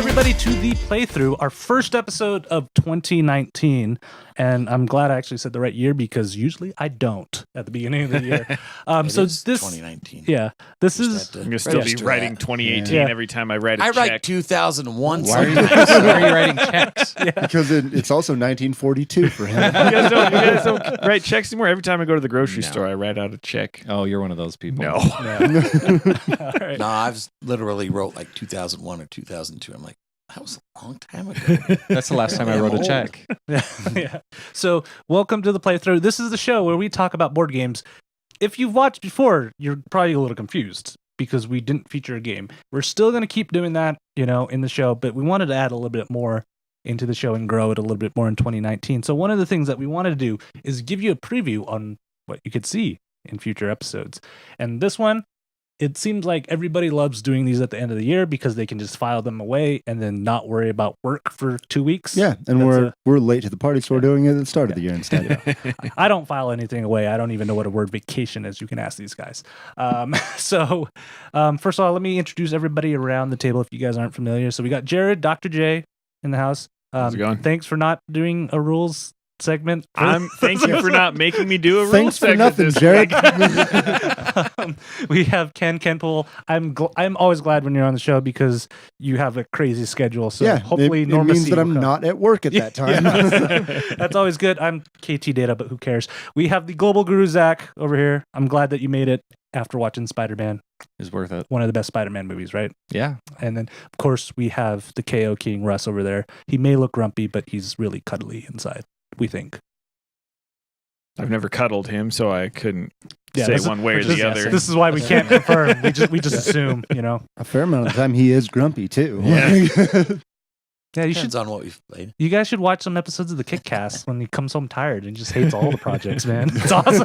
everybody to the playthrough, our first episode of 2019. And I'm glad I actually said the right year because usually I don't at the beginning of the year. So this 2019. Yeah, this is. I'm gonna still be writing 2018 every time I write a check. I write 2001. Why are you writing checks? Yeah. Because it's also 1942 for him. You guys don't write checks anymore. Every time I go to the grocery store, I write out a check. Oh, you're one of those people. No. All right. No, I've literally wrote like 2001 or 2002. I'm like, that was a long time ago. That's the last time I wrote a check. Yeah. So, welcome to the playthrough. This is the show where we talk about board games. If you've watched before, you're probably a little confused because we didn't feature a game. We're still going to keep doing that, in the show, but we wanted to add a little bit more into the show and grow it a little bit more in 2019. So, one of the things that we wanted to do is give you a preview on what you could see in future episodes. And this one, it seems like everybody loves doing these at the end of the year because they can just file them away and then not worry about work for 2 weeks. Yeah, and we're late to the party, so we're doing it at the start of the year instead. I don't file anything away. I don't even know what a word vacation is. You can ask these guys. First of all, let me introduce everybody around the table if you guys aren't familiar. So we got Jared, Dr. J in the house. How's it going? Thanks for not doing a rules segment. Thank you for not making me do a rules Thanks for segment nothing, this Jared. We have Ken Poole. I'm always glad when you're on the show because you have a crazy schedule. So hopefully it means that I'm will come. not at work at that time. Yeah. That's always good. I'm Ktdata, but who cares? We have the global guru Zach over here. I'm glad that you made it after watching Spider-Man. Is worth it. One of the best Spider-Man movies, right? Yeah. And then, of course, we have the KO King Russ over there. He may look grumpy, but he's really cuddly inside, we think. I've never cuddled him, so I couldn't say one way or the other. This is why we can't confirm. We just assume, A fair amount of the time he is grumpy too. Yeah. Yeah, you Depends on what we've played. You guys should watch some episodes of the Kickcast when he comes home tired and just hates all the projects, man. It's awesome.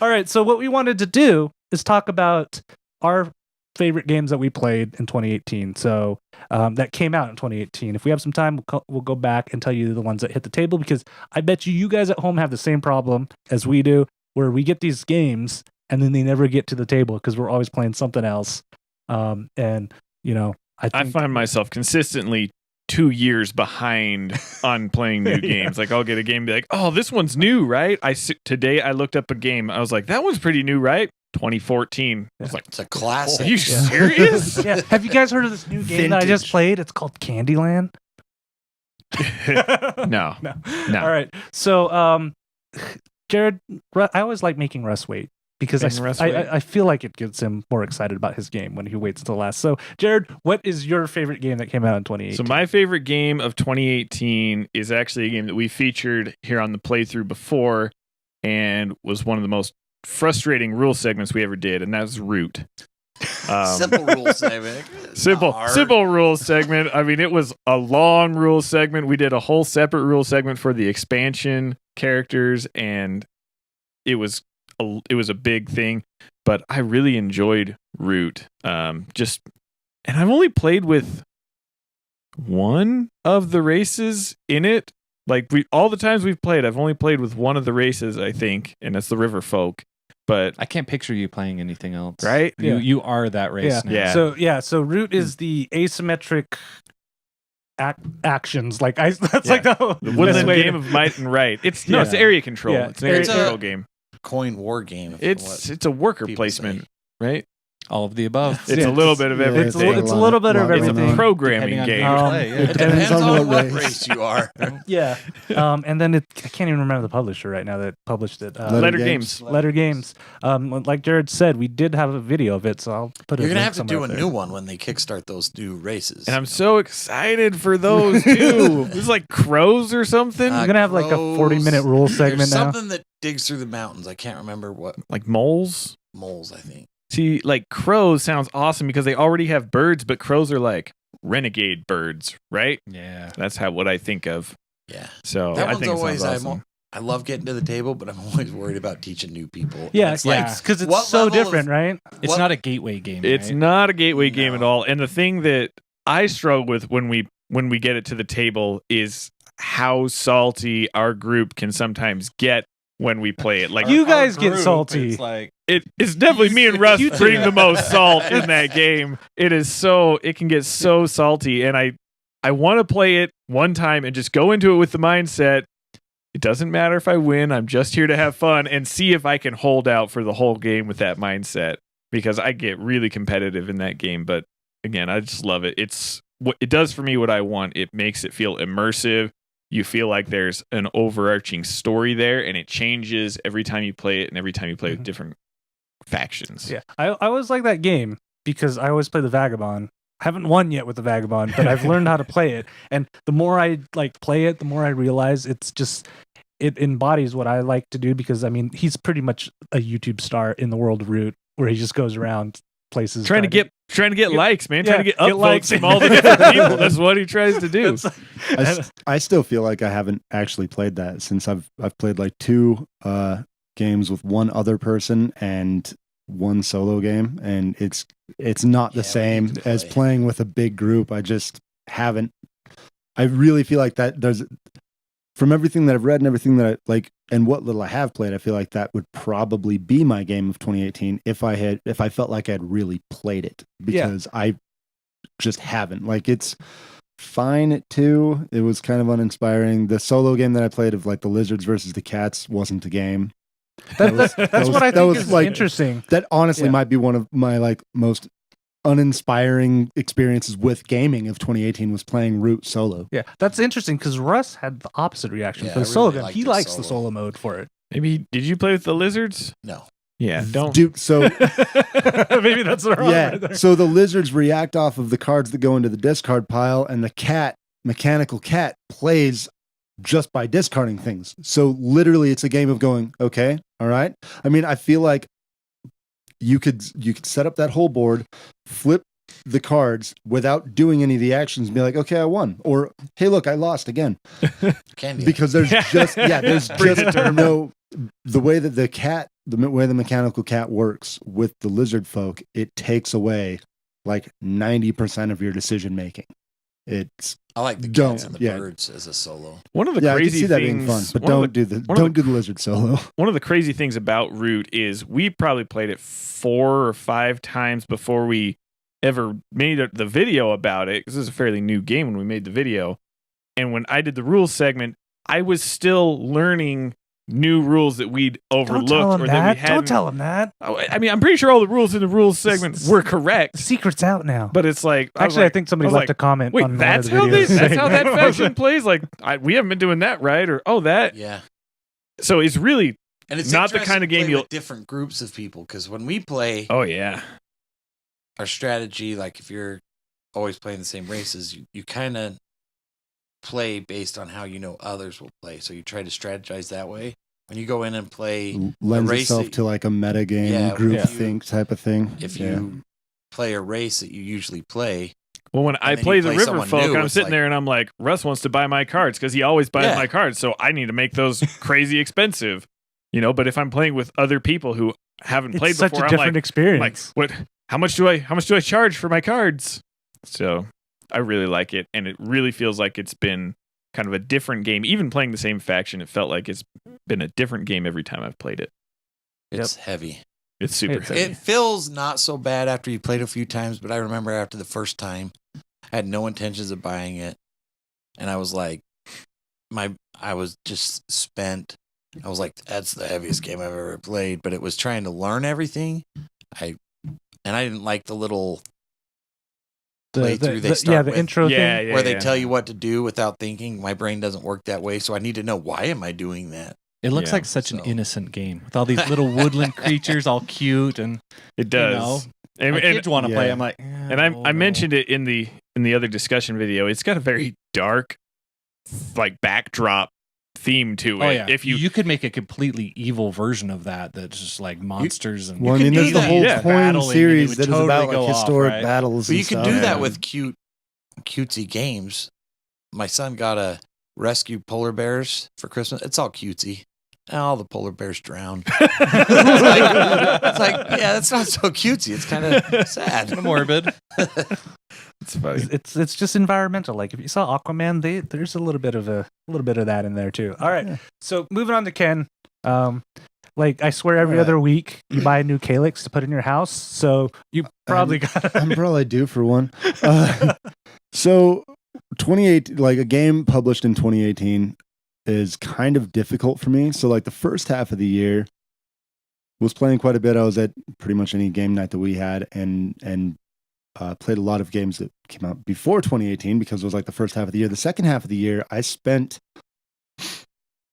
All right, so what we wanted to do is talk about our favorite games that we played in 2018. So that came out in 2018. If we have some time, we'll go back and tell you the ones that hit the table because I bet you guys at home have the same problem as we do, where we get these games and then they never get to the table because we're always playing something else. I find myself consistently 2 years behind on playing new games. Like I'll get a game and be like, oh, this one's new, right? Today I looked up a game. I was like, that one's pretty new, right? 2014. I was like, it's a classic. Are you serious? Yeah. Have you guys heard of this new game that I just played? It's called Candyland. No. All right. So, Jared, I always like making Russ wait because I feel like it gets him more excited about his game when he waits until last. So, Jared, what is your favorite game that came out in 2018? So my favorite game of 2018 is actually a game that we featured here on the playthrough before and was one of the most frustrating rule segments we ever did, and that was Root. Simple rule segment. Simple rules segment. I mean, it was a long rule segment. We did a whole separate rule segment for the expansion characters, and it was a big thing. But I really enjoyed Root. And I've only played with one of the races in it. Like all the times we've played, I've only played with one of the races, I think, and that's the River Folk. But I can't picture you playing anything else. Right? You are that race now. Yeah. So Root is the asymmetric actions. Like that's like the woodland game of might and right. It's area control. Yeah. It's an area control game. Coin war game. It's a worker placement, right? All of the above. It's a little bit of everything. It's a little bit of everything. It's a programming game. It depends on what race you are. Yeah. And then I can't even remember the publisher right now that published it. Letter Games. Letter Games. Like Jared said, we did have a video of it, so I'll put it. You're going to have to do a new one when they kickstart those new races. And I'm so excited for those too. It's like Crows or something. We're going to have like a 40-minute rule segment now. Something that digs through the mountains. I can't remember what. Like moles? Moles, I think. See, like crows sounds awesome because they already have birds, but crows are like renegade birds, right? Yeah. That's what I think of. Yeah. So that I one's think always, awesome. I love getting to the table, but I'm always worried about teaching new people. Yeah, because it's so different, right? It's not a gateway game. It's not a gateway game at all. And the thing that I struggle with when we get it to the table is how salty our group can sometimes get when we play it. Like You Our guys get group, salty. It's like it's definitely me and Russ You two. bring the most salt in that game. It can get so salty, and I want to play it one time and just go into it with the mindset, it doesn't matter if I win, I'm just here to have fun, and see if I can hold out for the whole game with that mindset, because I get really competitive in that game. But again, I just love it. It's what it does for me what I want. It makes it feel immersive. You feel like there's an overarching story there, and it changes every time you play it and every time you play with different factions. Yeah, I always like that game because I always play the Vagabond. I haven't won yet with the Vagabond, but I've learned how to play it. And the more I play it, the more I realize it embodies what I like to do, because I mean, he's pretty much a YouTube star in the world of Root, where he just goes around places Trying to get likes, man. Trying to get upvotes likes. from all the different people. That's what he tries to do. I still feel like I haven't actually played that since I've played like 2 games with one other person and one solo game, and it's not the same as playing with a big group. I just haven't. I really feel like that there's, from everything that I've read and everything that I like and what little I have played, I feel like that would probably be my game of 2018 if I felt like I'd really played it, because I just haven't. Like, it's fine at 2. It was kind of uninspiring. The solo game that I played of like the lizards versus the cats wasn't a game. That's what I think is interesting. That honestly might be one of my like most uninspiring experiences with gaming of 2018 was playing Root solo. Yeah, that's interesting because Russ had the opposite reaction for the solo game. He likes the solo mode for it. Maybe did you play with the lizards? No. Yeah, don't. Dude, so maybe that's the wrong right there. So the lizards react off of the cards that go into the discard pile, and the mechanical cat plays just by discarding things. So literally it's a game of going, okay, all right. I mean, I feel like you could set up that whole board, flip the cards without doing any of the actions, and be like, okay, I won, or hey, look, I lost again. Because there's just no, the way that the way the mechanical cat works with the lizard folk, it takes away like 90% of your decision making. I like the cats and the birds as a solo. One of the I can crazy see that things, being fun, but don't do the lizard solo. One of the crazy things about Root is we probably played it 4 or 5 times before we ever made the video about it, because this is a fairly new game when we made the video. And when I did the rules segment, I was still learning new rules that we'd overlooked or that we hadn't. Don't tell him that. I mean, I'm pretty sure all the rules in the rules segment were correct. The secret's out now. But it's like, actually, I think somebody left a comment. Wait, on that's one of the videos. that's how that faction plays. Like, we haven't been doing that right, or that. Yeah. So it's really and it's not the kind of game you'll with different groups of people, because when we play, our strategy, like if you're always playing the same races, you kind of play based on how you know others will play. So you try to strategize that way. When you go in and play, lends itself to like a metagame group think type of thing. If you play a race that you usually play. Well, when I play the River Folk, I'm sitting there and I'm like, Russ wants to buy my cards because he always buys my cards. So I need to make those crazy expensive, but if I'm playing with other people who haven't played before, I'm different experience. Like, what? How much do I charge for my cards? So I really like it, and it really feels like it's been kind of a different game. Even playing the same faction, it felt like it's been a different game every time I've played it. It's heavy. It's super heavy. It feels not so bad after you played a few times, but I remember after the first time, I had no intentions of buying it, and I was like, I was just spent. I was like, that's the heaviest game I've ever played, but it was trying to learn everything. I didn't like the little playthrough they start the with, intro thing, where they tell you what to do without thinking. My brain doesn't work that way, so I need to know, why am I doing that? It looks like such an innocent game with all these little woodland creatures, all cute, and it does. And kids want to play. I'm like, I mentioned it in the other discussion video. It's got a very dark, like backdrop theme to it. Oh, yeah. If you could make a completely evil version of that's just like monsters and. Well, I mean, there's the whole coin series that is about like historic battles. But you could do that with cutesy games. My son got a rescue polar bears for Christmas. It's all cutesy. All the polar bears drowned. It's like, yeah, that's not so cutesy. It's kind of sad, morbid. It's funny. It's just environmental. Like if you saw Aquaman, there's a little bit of that in there too. All right, so moving on to Ken. Like I swear every other week you buy a new calyx to put in your house, so you probably got I'm probably due for one. So 2018, like a game published in 2018 is kind of difficult for me. So like the first half of the year was playing quite a bit. I was at pretty much any game night that we had and played a lot of games that came out before 2018 because it was like the first half of the year. The second half of the year, I spent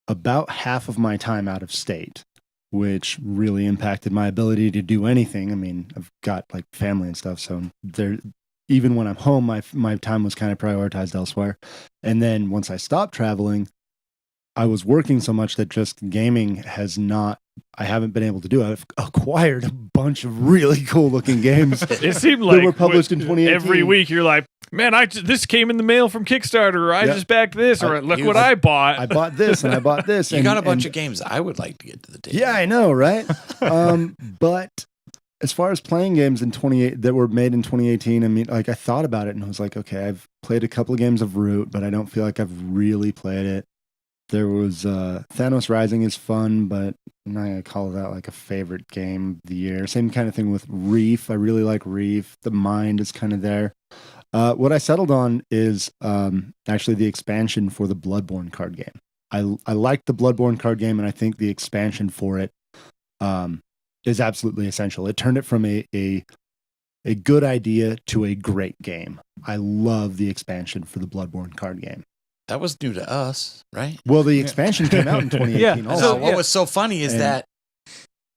about half of my time out of state, which really impacted my ability to do anything. I mean, I've got like family and stuff, so there, even when I'm home, my time was kind of prioritized elsewhere. And then once I stopped traveling, I was working so much that just gaming I haven't been able to do. I've acquired a bunch of really cool looking games. It seemed like that were published in 2018. Every week you're like, man, this came in the mail from Kickstarter, or I just backed this, or look what I bought. I bought this and I bought this. You got a bunch of games I would like to get to the table. Yeah, I know, right? But as far as playing games that were made in 2018, I mean, like I thought about it and I was like, okay, I've played a couple of games of Root, but I don't feel like I've really played it. There was Thanos Rising is fun, but I'm not gonna call that like a favorite game of the year. Same kind of thing with Reef. I really like Reef. The mind is kind of there. What I settled on is actually the expansion for the Bloodborne card game. I like the Bloodborne card game, and I think the expansion for it is absolutely essential. It turned it from a good idea to a great game. I love the expansion for the Bloodborne card game. That was new to us, right? Well, the expansion came out in 2018 also. So what was so funny is that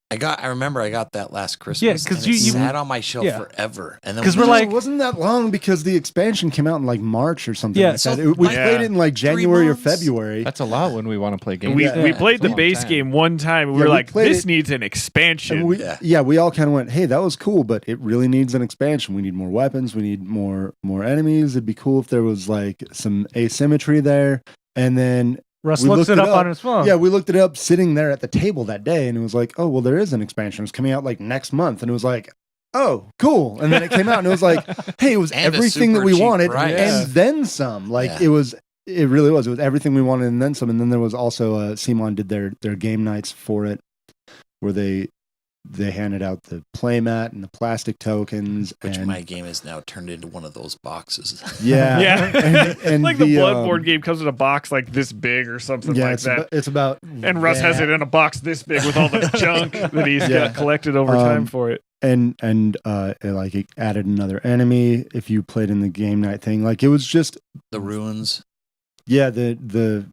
I remember I got that last Christmas. Yeah, because you sat on my shelf forever, and then because we're like, it wasn't that long because the expansion came out in like March or something. Yeah, like so that. We played it in like January or February. That's a lot when we want to play games. We played the base game one time. And we were like, this needs an expansion. We all kind of went, hey, that was cool, but it really needs an expansion. We need more weapons. We need more enemies. It'd be cool if there was like some asymmetry there. And then Russ looks it up on his phone. Yeah, we looked it up sitting there at the table that day, and it was like, oh, well, there is an expansion. It's coming out like next month. And it was like, oh, cool. And then it came out, and it was like, hey, it was everything that we wanted, and then some. Like, it really was. It was everything we wanted and then some. And then there was also, Simon did their game nights for it, where they handed out the playmat and the plastic tokens. Which my game is now turned into one of those boxes. Yeah. Yeah. And like the Bloodborne game comes in a box like this big or something like that. It's about... And Russ has it in a box this big with all the junk that he's got collected over time for it. And like it added another enemy if you played in the game night thing. Like it was just... The runes. Yeah, the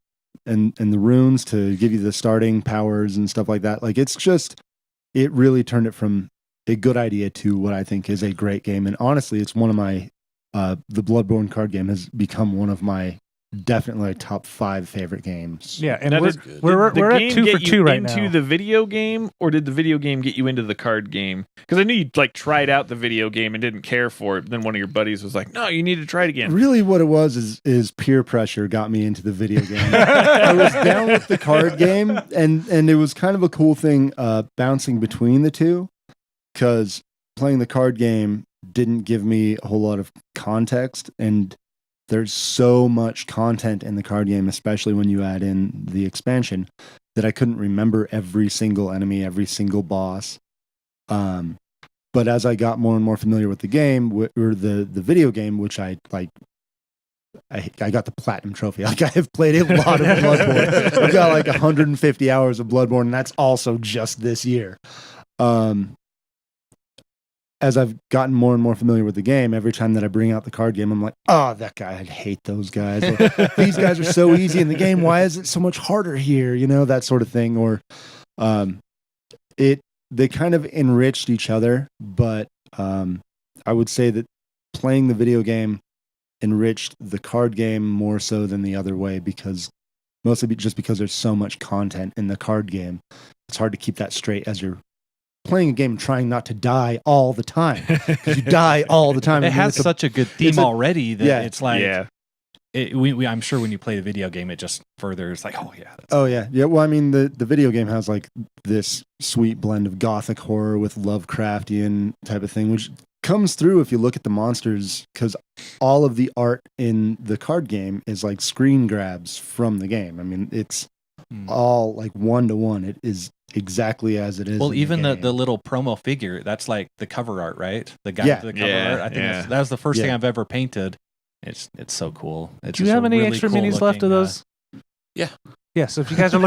runes to give you the starting powers and stuff like that. Like it's just... It really turned it from a good idea to what I think is a great game. And honestly, it's one of my, the Bloodborne card game has become one of my definitely top 5 favorite games. Yeah, and we're at 2 for 2 right now. Into the video game, or did the video game get you into the card game? Because I knew you like tried out the video game and didn't care for it. But then one of your buddies was like, "No, you need to try it again." Really, what it was is peer pressure got me into the video game. I was down with the card game, and it was kind of a cool thing bouncing between the two, because playing the card game didn't give me a whole lot of context, and there's so much content in the card game, especially when you add in the expansion, that I couldn't remember every single enemy, every single boss. But as I got more and more familiar with the game, or the video game, which I like, I got the platinum trophy. Like I have played a lot of Bloodborne. I've got like 150 hours of Bloodborne, and that's also just this year. As I've gotten more and more familiar with the game, every time that I bring out the card game, I'm like, oh, that guy, I hate those guys. Or, these guys are so easy in the game. Why is it so much harder here? You know, that sort of thing. Or they kind of enriched each other, but I would say that playing the video game enriched the card game more so than the other way, because mostly just because there's so much content in the card game. It's hard to keep that straight as you're playing a game and trying not to die all the time. You die all the time. It has such a good theme already that it's like, I'm sure when you play the video game, it just furthers like, oh yeah. Yeah. Well, I mean, the video game has like this sweet blend of gothic horror with Lovecraftian type of thing, which comes through if you look at the monsters, because all of the art in the card game is like screen grabs from the game. I mean, it's all like 1-to-1. It is exactly as it is. Well, even the the little promo figure, that's like the cover art, right? The guy with the cover art. I think that was the first thing I've ever painted. It's so cool. It's Do you have any really extra cool minis left of those? Yeah. Yeah, so if you guys are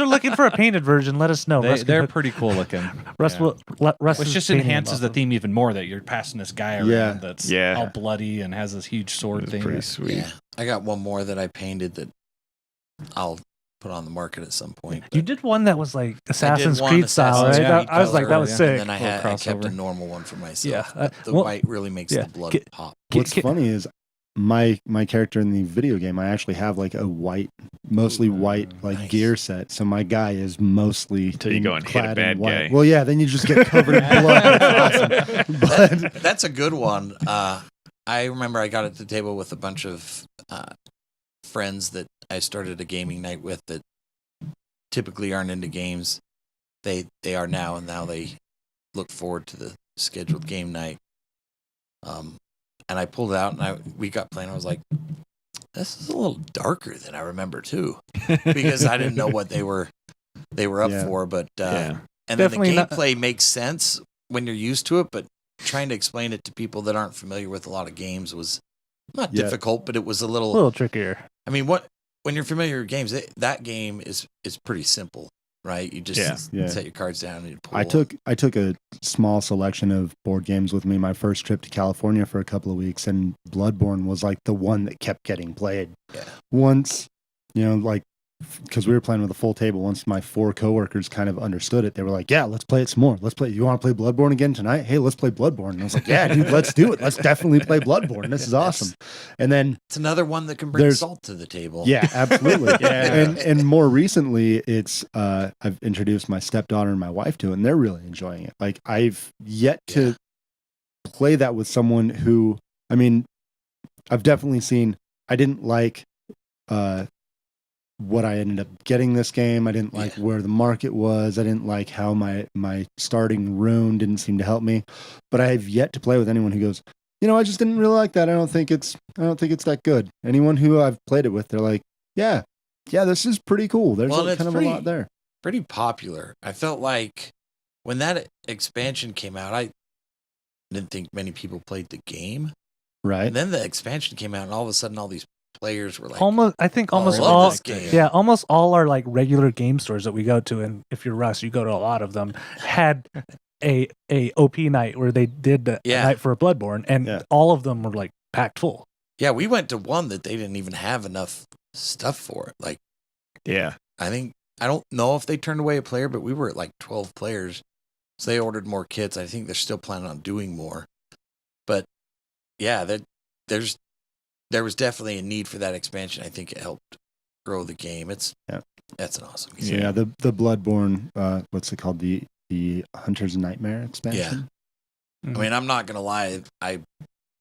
looking for a painted version, let us know. They're pretty cool looking. Russ Which just enhances the theme even more that you're passing this guy around that's all bloody and has this huge sword thing. Pretty sweet. Yeah. I got one more that I painted that I'll put on the market at some point. You did one that was like Assassin's Creed style, right? I was like, that was sick. And then I kept a normal one for myself. Yeah, the white really makes the blood pop. What's funny is my character in the video game, I actually have like a mostly white gear set. So my guy is mostly until you go and hit a bad guy. Well, yeah, then you just get covered in blood. That's awesome. But that's a good one. I remember I got at the table with a bunch of friends that I started a gaming night with that typically aren't into games. They are now, and now they look forward to the scheduled game night. And I pulled it out, and we got playing. I was like, "This is a little darker than I remember too," because I didn't know what they were up for. But and then the gameplay makes sense when you're used to it, but trying to explain it to people that aren't familiar with a lot of games was not difficult, but it was a little trickier. I mean, when you're familiar with games, that game is pretty simple, right? You just set your cards down and you pull. I took a small selection of board games with me my first trip to California for a couple of weeks, and Bloodborne was like the one that kept getting played. Yeah. Once, because we were playing with a full table, once my 4 coworkers kind of understood it, they were like, "Yeah, let's play it some more. Let's play. You want to play Bloodborne again tonight? Hey, let's play Bloodborne." And I was like, "Yeah, dude, let's do it. Let's definitely play Bloodborne. This is awesome." And then it's another one that can bring salt to the table. Yeah, absolutely. And more recently, it's I've introduced my stepdaughter and my wife to it, and they're really enjoying it. Like I've yet to play that with someone who, I mean, I've definitely seen. I didn't like. What I ended up getting this game. I didn't like where the market was. I didn't like how my starting rune didn't seem to help me. But I have yet to play with anyone who goes, I just didn't really like that. I don't think it's that good. Anyone who I've played it with, they're like, yeah, this is pretty cool. There's kind of a lot there. Pretty popular. I felt like when that expansion came out, I didn't think many people played the game. Right. And then the expansion came out, and all of a sudden, all these players were like, almost all our like regular game stores that we go to, and if you're Russ, you go to a lot of them, had a OP night where they did a night for a Bloodborne, and all of them were like packed full. Yeah, we went to one that they didn't even have enough stuff for it. Like, I don't know if they turned away a player, but we were at like 12 players, so they ordered more kits. I think they're still planning on doing more, but there was definitely a need for that expansion. I think it helped grow the game. That's an awesome game. Yeah, the Bloodborne, what's it called? The Hunter's Nightmare expansion. Yeah. I mean, I'm not gonna lie, I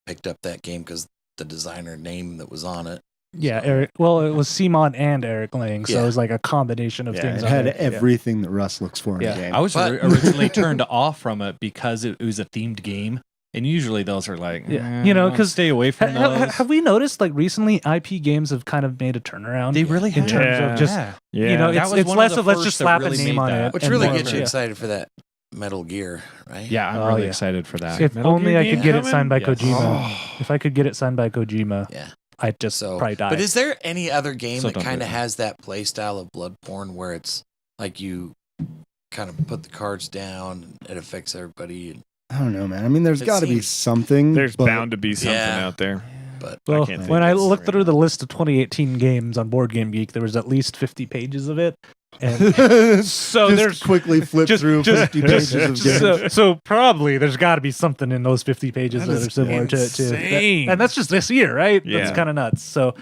picked up that game because the designer name that was on it. Yeah, Eric. Well, it was Simon and Eric Lang, so it was like a combination of things. It had everything that Russ looks for in a game. I was originally turned off from it because it was a themed game. And usually those are like, because stay away from those. Have we noticed like recently IP games have kind of made a turnaround? They really have. In terms of just, it's less of let's just slap a name on it. Which really gets you excited for that Metal Gear, right? Yeah, I'm really excited for that. If only I could get it signed by Kojima. If I could get it signed by Kojima, I'd just probably die. But is there any other game that kind of has that play style of Bloodborne where it's like you kind of put the cards down and it affects everybody? I don't know, man. I mean, there's got to be something. There's bound to be something out there. But when I looked through the list of 2018 games on Board Game Geek, there was at least 50 pages of it. And so there's quickly flip through 50 pages of games. So probably there's got to be something in those 50 pages that are similar to that, and that's just this year, right? Yeah. That's kind of nuts. So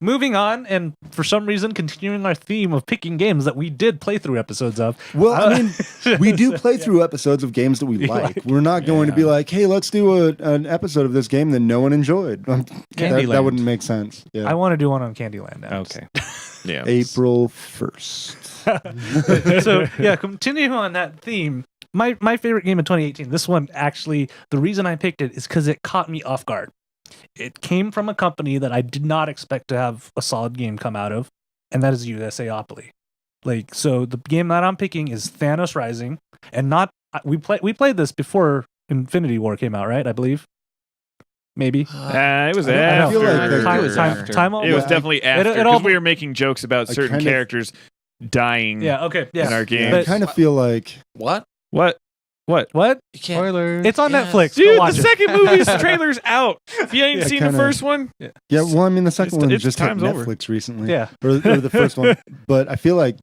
moving on, and for some reason continuing our theme of picking games that we did playthrough episodes of. Well, I mean, we do play through episodes of games that we like. We're not going to be like, hey, let's do an episode of this game that no one enjoyed. That wouldn't make sense. Yeah. I want to do one on Candyland now. Okay. Yeah. April 1st. So continuing on that theme, my favorite game of 2018, this one actually, the reason I picked it is because it caught me off guard. It came from a company that I did not expect to have a solid game come out of. and that is USAopoly. Like, so the game that I'm picking is Thanos Rising, and not we played this before Infinity War came out, right? I believe. Maybe it was I feel after. like It was after. Time It was definitely after because we were making jokes about certain characters dying. Yeah. Okay. Yeah. In our game, I kind of feel like What? What? You can't. Spoilers. It's on Yes. Netflix. Go Dude, watch the it. second movie's trailer's out. If you ain't Yeah, seen kinda- the first one, yeah. Well, I mean, the second one it's just hit time's over. Netflix recently. Yeah. or the first one. But I feel like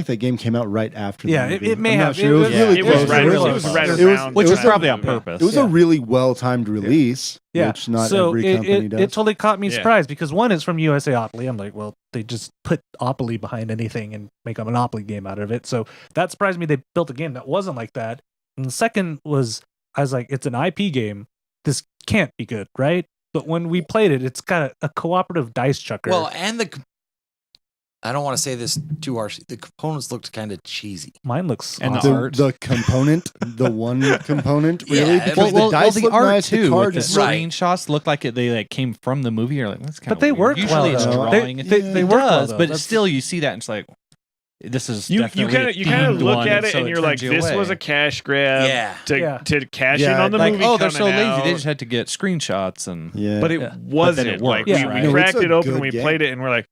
that game came out right after. Yeah, the movie. it may I'm not have. sure. It was really it close. was right. really It close. was right It was- around. Which it was was probably on Yeah. purpose. It was Yeah. a really well-timed release, Yeah. which not so every company does. it totally caught me Yeah. surprised because one is from USAopoly. I'm like, well, they just put Opoly behind anything and make a Monopoly game out of it. So that surprised me. They built a game that wasn't like that. And the second was, I was like, it's an IP game. This can't be good, right? But when we played it, it's got a cooperative dice chucker. Well, and I don't want to say this too harshly. The components looked kind of cheesy. Mine looks And the awesome. art. the component, the one component, really, Yeah, because the dice the look art nice, too, the card with is the Right. screenshots looked like they like came from the movie. You're like, that's kind But they work Usually well, it's though. drawing. They It work well, does, though. but That's- still, you see that and it's like, this is You definitely kind of themed look one, at it so and you're like, turns you this was away. a cash grab Yeah. to cash Yeah, in on the like, movie. oh, they're so coming lazy. out. They just had to get screenshots and Yeah, But it Yeah. wasn't. But then it like works, Yeah. right? we No, cracked it's a it open, good we game. played it, and we're like,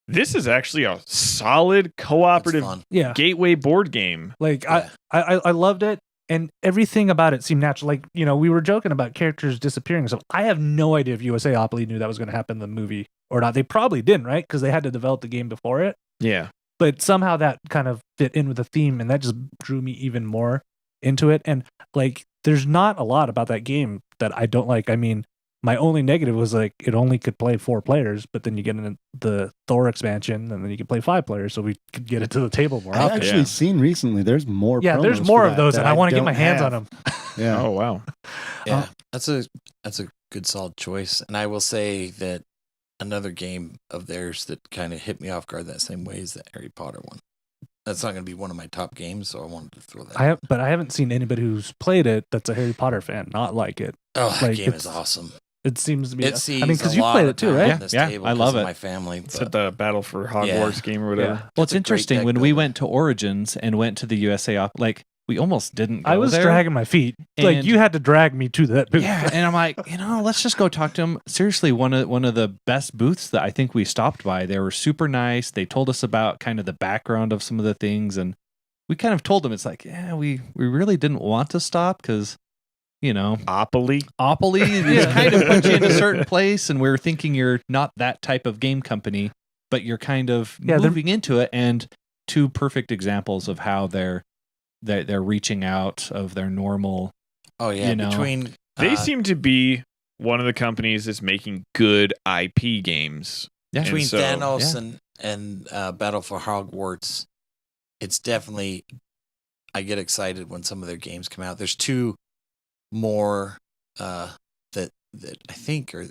this is actually a solid It's cooperative fun. yeah. gateway board game. Like Yeah. I loved it, and everything about it seemed natural. Like, you know, we were joking about characters disappearing. So I have no idea if USAopoly knew that was going to happen in the movie or not. They probably didn't, right? Because they had to develop the game before it. Yeah. But somehow that kind of fit in with the theme, and that just drew me even more into it. And like, there's not a lot about that game that I don't like. I mean, my only negative was like it only could play 4 players, but then you get in the Thor expansion, and then you can play 5 players, so we could get it to the table more I've often. actually Yeah. seen recently. There's more. Yeah, there's promos more for of that those, that and I want to get don't my hands have. on them. Yeah. Oh wow. Yeah, that's a good solid choice. And I will say that another game of theirs that kind of hit me off guard that same way is the Harry Potter one. That's not going to be one of my top games, so I wanted to throw that. But I haven't seen anybody who's played it that's a Harry Potter fan not like it. Oh, that like, game it's- is awesome. It seems to be. It sees. I mean, because a you lot played of it too, time right? on this Yeah, table I love 'cause of it. My family. It's but- at the Battle for Hogwarts game or whatever. Yeah. Well, it's It's a great interesting deck when we builder. went to Origins and went to the USA like we almost didn't go I was there. dragging my feet. Like, And- you had to drag me to that booth. Yeah, and I'm like, let's just go talk to them. Seriously, one of the best booths that I think we stopped by. They were super nice. They told us about kind of the background of some of the things, and we kind of told them it's like, yeah, we really didn't want to stop because, Opoly. Opoly is kind of put you in a certain place, and we're thinking you're not that type of game company, but you're kind of Yeah, they're- moving into it. And 2 perfect examples of how they're reaching out of their normal. Oh yeah, you know. between They seem to be one of the companies that's making good IP games. Yeah, between so- Thanos and Battle for Hogwarts, it's definitely. I get excited when some of their games come out. There's 2 more that I think are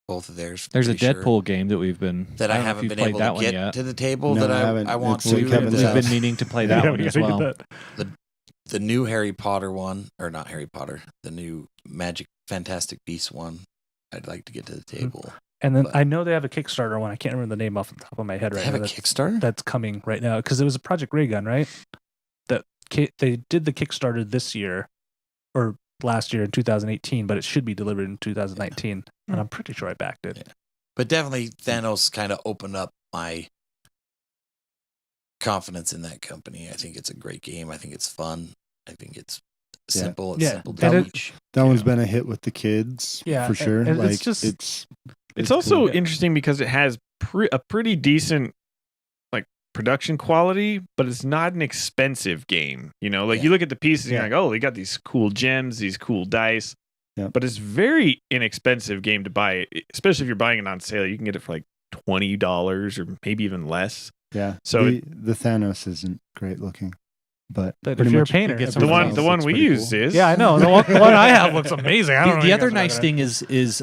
both of theirs. There's a pretty sure, Deadpool game that we've been that I don't know if haven't you've been played able that to one get yet. to the table No, that I haven't. I want It's to. what Kevin's We've Yeah. been meaning to play that Yeah, one we as gotta well. get that. The new Harry Potter one, or not Harry Potter, the new Magic Fantastic Beasts one. I'd like to get to the table. And then But- I know they have a Kickstarter one. I can't remember the name off the top of my head They right have now. a That's, Kickstarter. that's coming right now because it was a Project Ray Gun, right? They did the Kickstarter this year or last year in 2018, but it should be delivered in 2019. And I'm pretty sure I backed it. Yeah. But definitely Thanos kind of opened up my confidence in that company. I think it's a great game. I think it's fun. I think it's simple. It's Yeah. simple And to it- teach. That one's been a hit with the kids, Yeah, for sure. and like it's just- It's also cool. interesting because it has a pretty decent like production quality, but it's not an expensive game. Like Yeah. you look at the pieces and Yeah. you're like, oh, they got these cool gems, these cool dice. Yeah. But it's very inexpensive game to buy, especially if you're buying it on sale. You can get it for like $20 or maybe even less. Yeah. So the Thanos isn't great looking, but But pretty if you're a much painter, it gets the The Everything one else we looks pretty used cool. is Yeah, I know. The one I have looks amazing. I don't know The what other you guys are nice looking thing is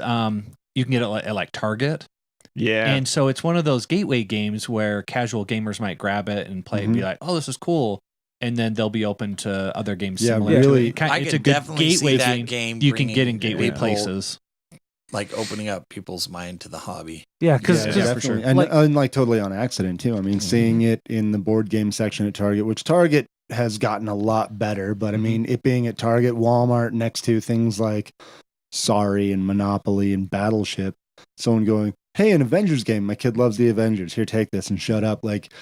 you can get it at like Target. Yeah. And so it's one of those gateway games where casual gamers might grab it and play and be like, "Oh, this is cool," and then they'll be open to other games. Yeah, similar to really- it. I it's can a good definitely gateway see that game. game. You can get in bringing gateway people places. like opening up people's mind to the hobby. Yeah, because Yeah, for definitely. sure. And like totally on accident too. I mean, seeing it in the board game section at Target, which Target has gotten a lot better, but I mean, it being at Target, Walmart, next to things like Sorry and Monopoly and Battleship, someone going, "Hey, an Avengers game. My kid loves the Avengers. Here, take this and shut up." Like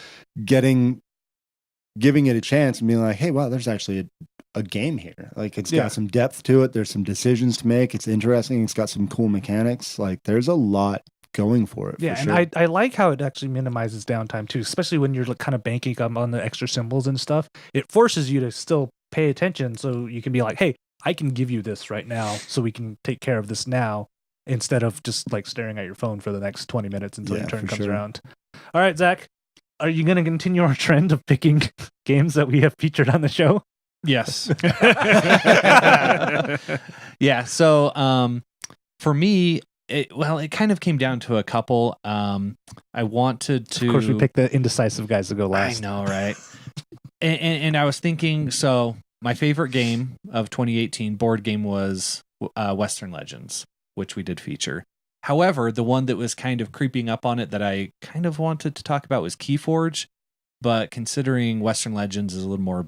giving it a chance and being like, "Hey, wow, there's actually a game here. Like it's got some depth to it. There's some decisions to make. It's interesting. It's got some cool mechanics. Like there's a lot going for it." Yeah, for and sure. I like how it actually minimizes downtime too, especially when you're like, kind of banking on the extra symbols and stuff. It forces you to still pay attention, so you can be like, "Hey, I can give you this right now, so we can take care of this now," instead of just like staring at your phone for the next 20 minutes until your Yeah, turn for comes sure. around. All right, Zach, are you going to continue our trend of picking games that we have featured on the show? Yes. Yeah. So for me, it kind of came down to a couple. I wanted to. Of course, we picked the indecisive guys to go last. I know, right? and I was thinking, so my favorite game of 2018 board game was Western Legends, which we did feature. However, the one that was kind of creeping up on it that I kind of wanted to talk about was Keyforge. But considering Western Legends is a little more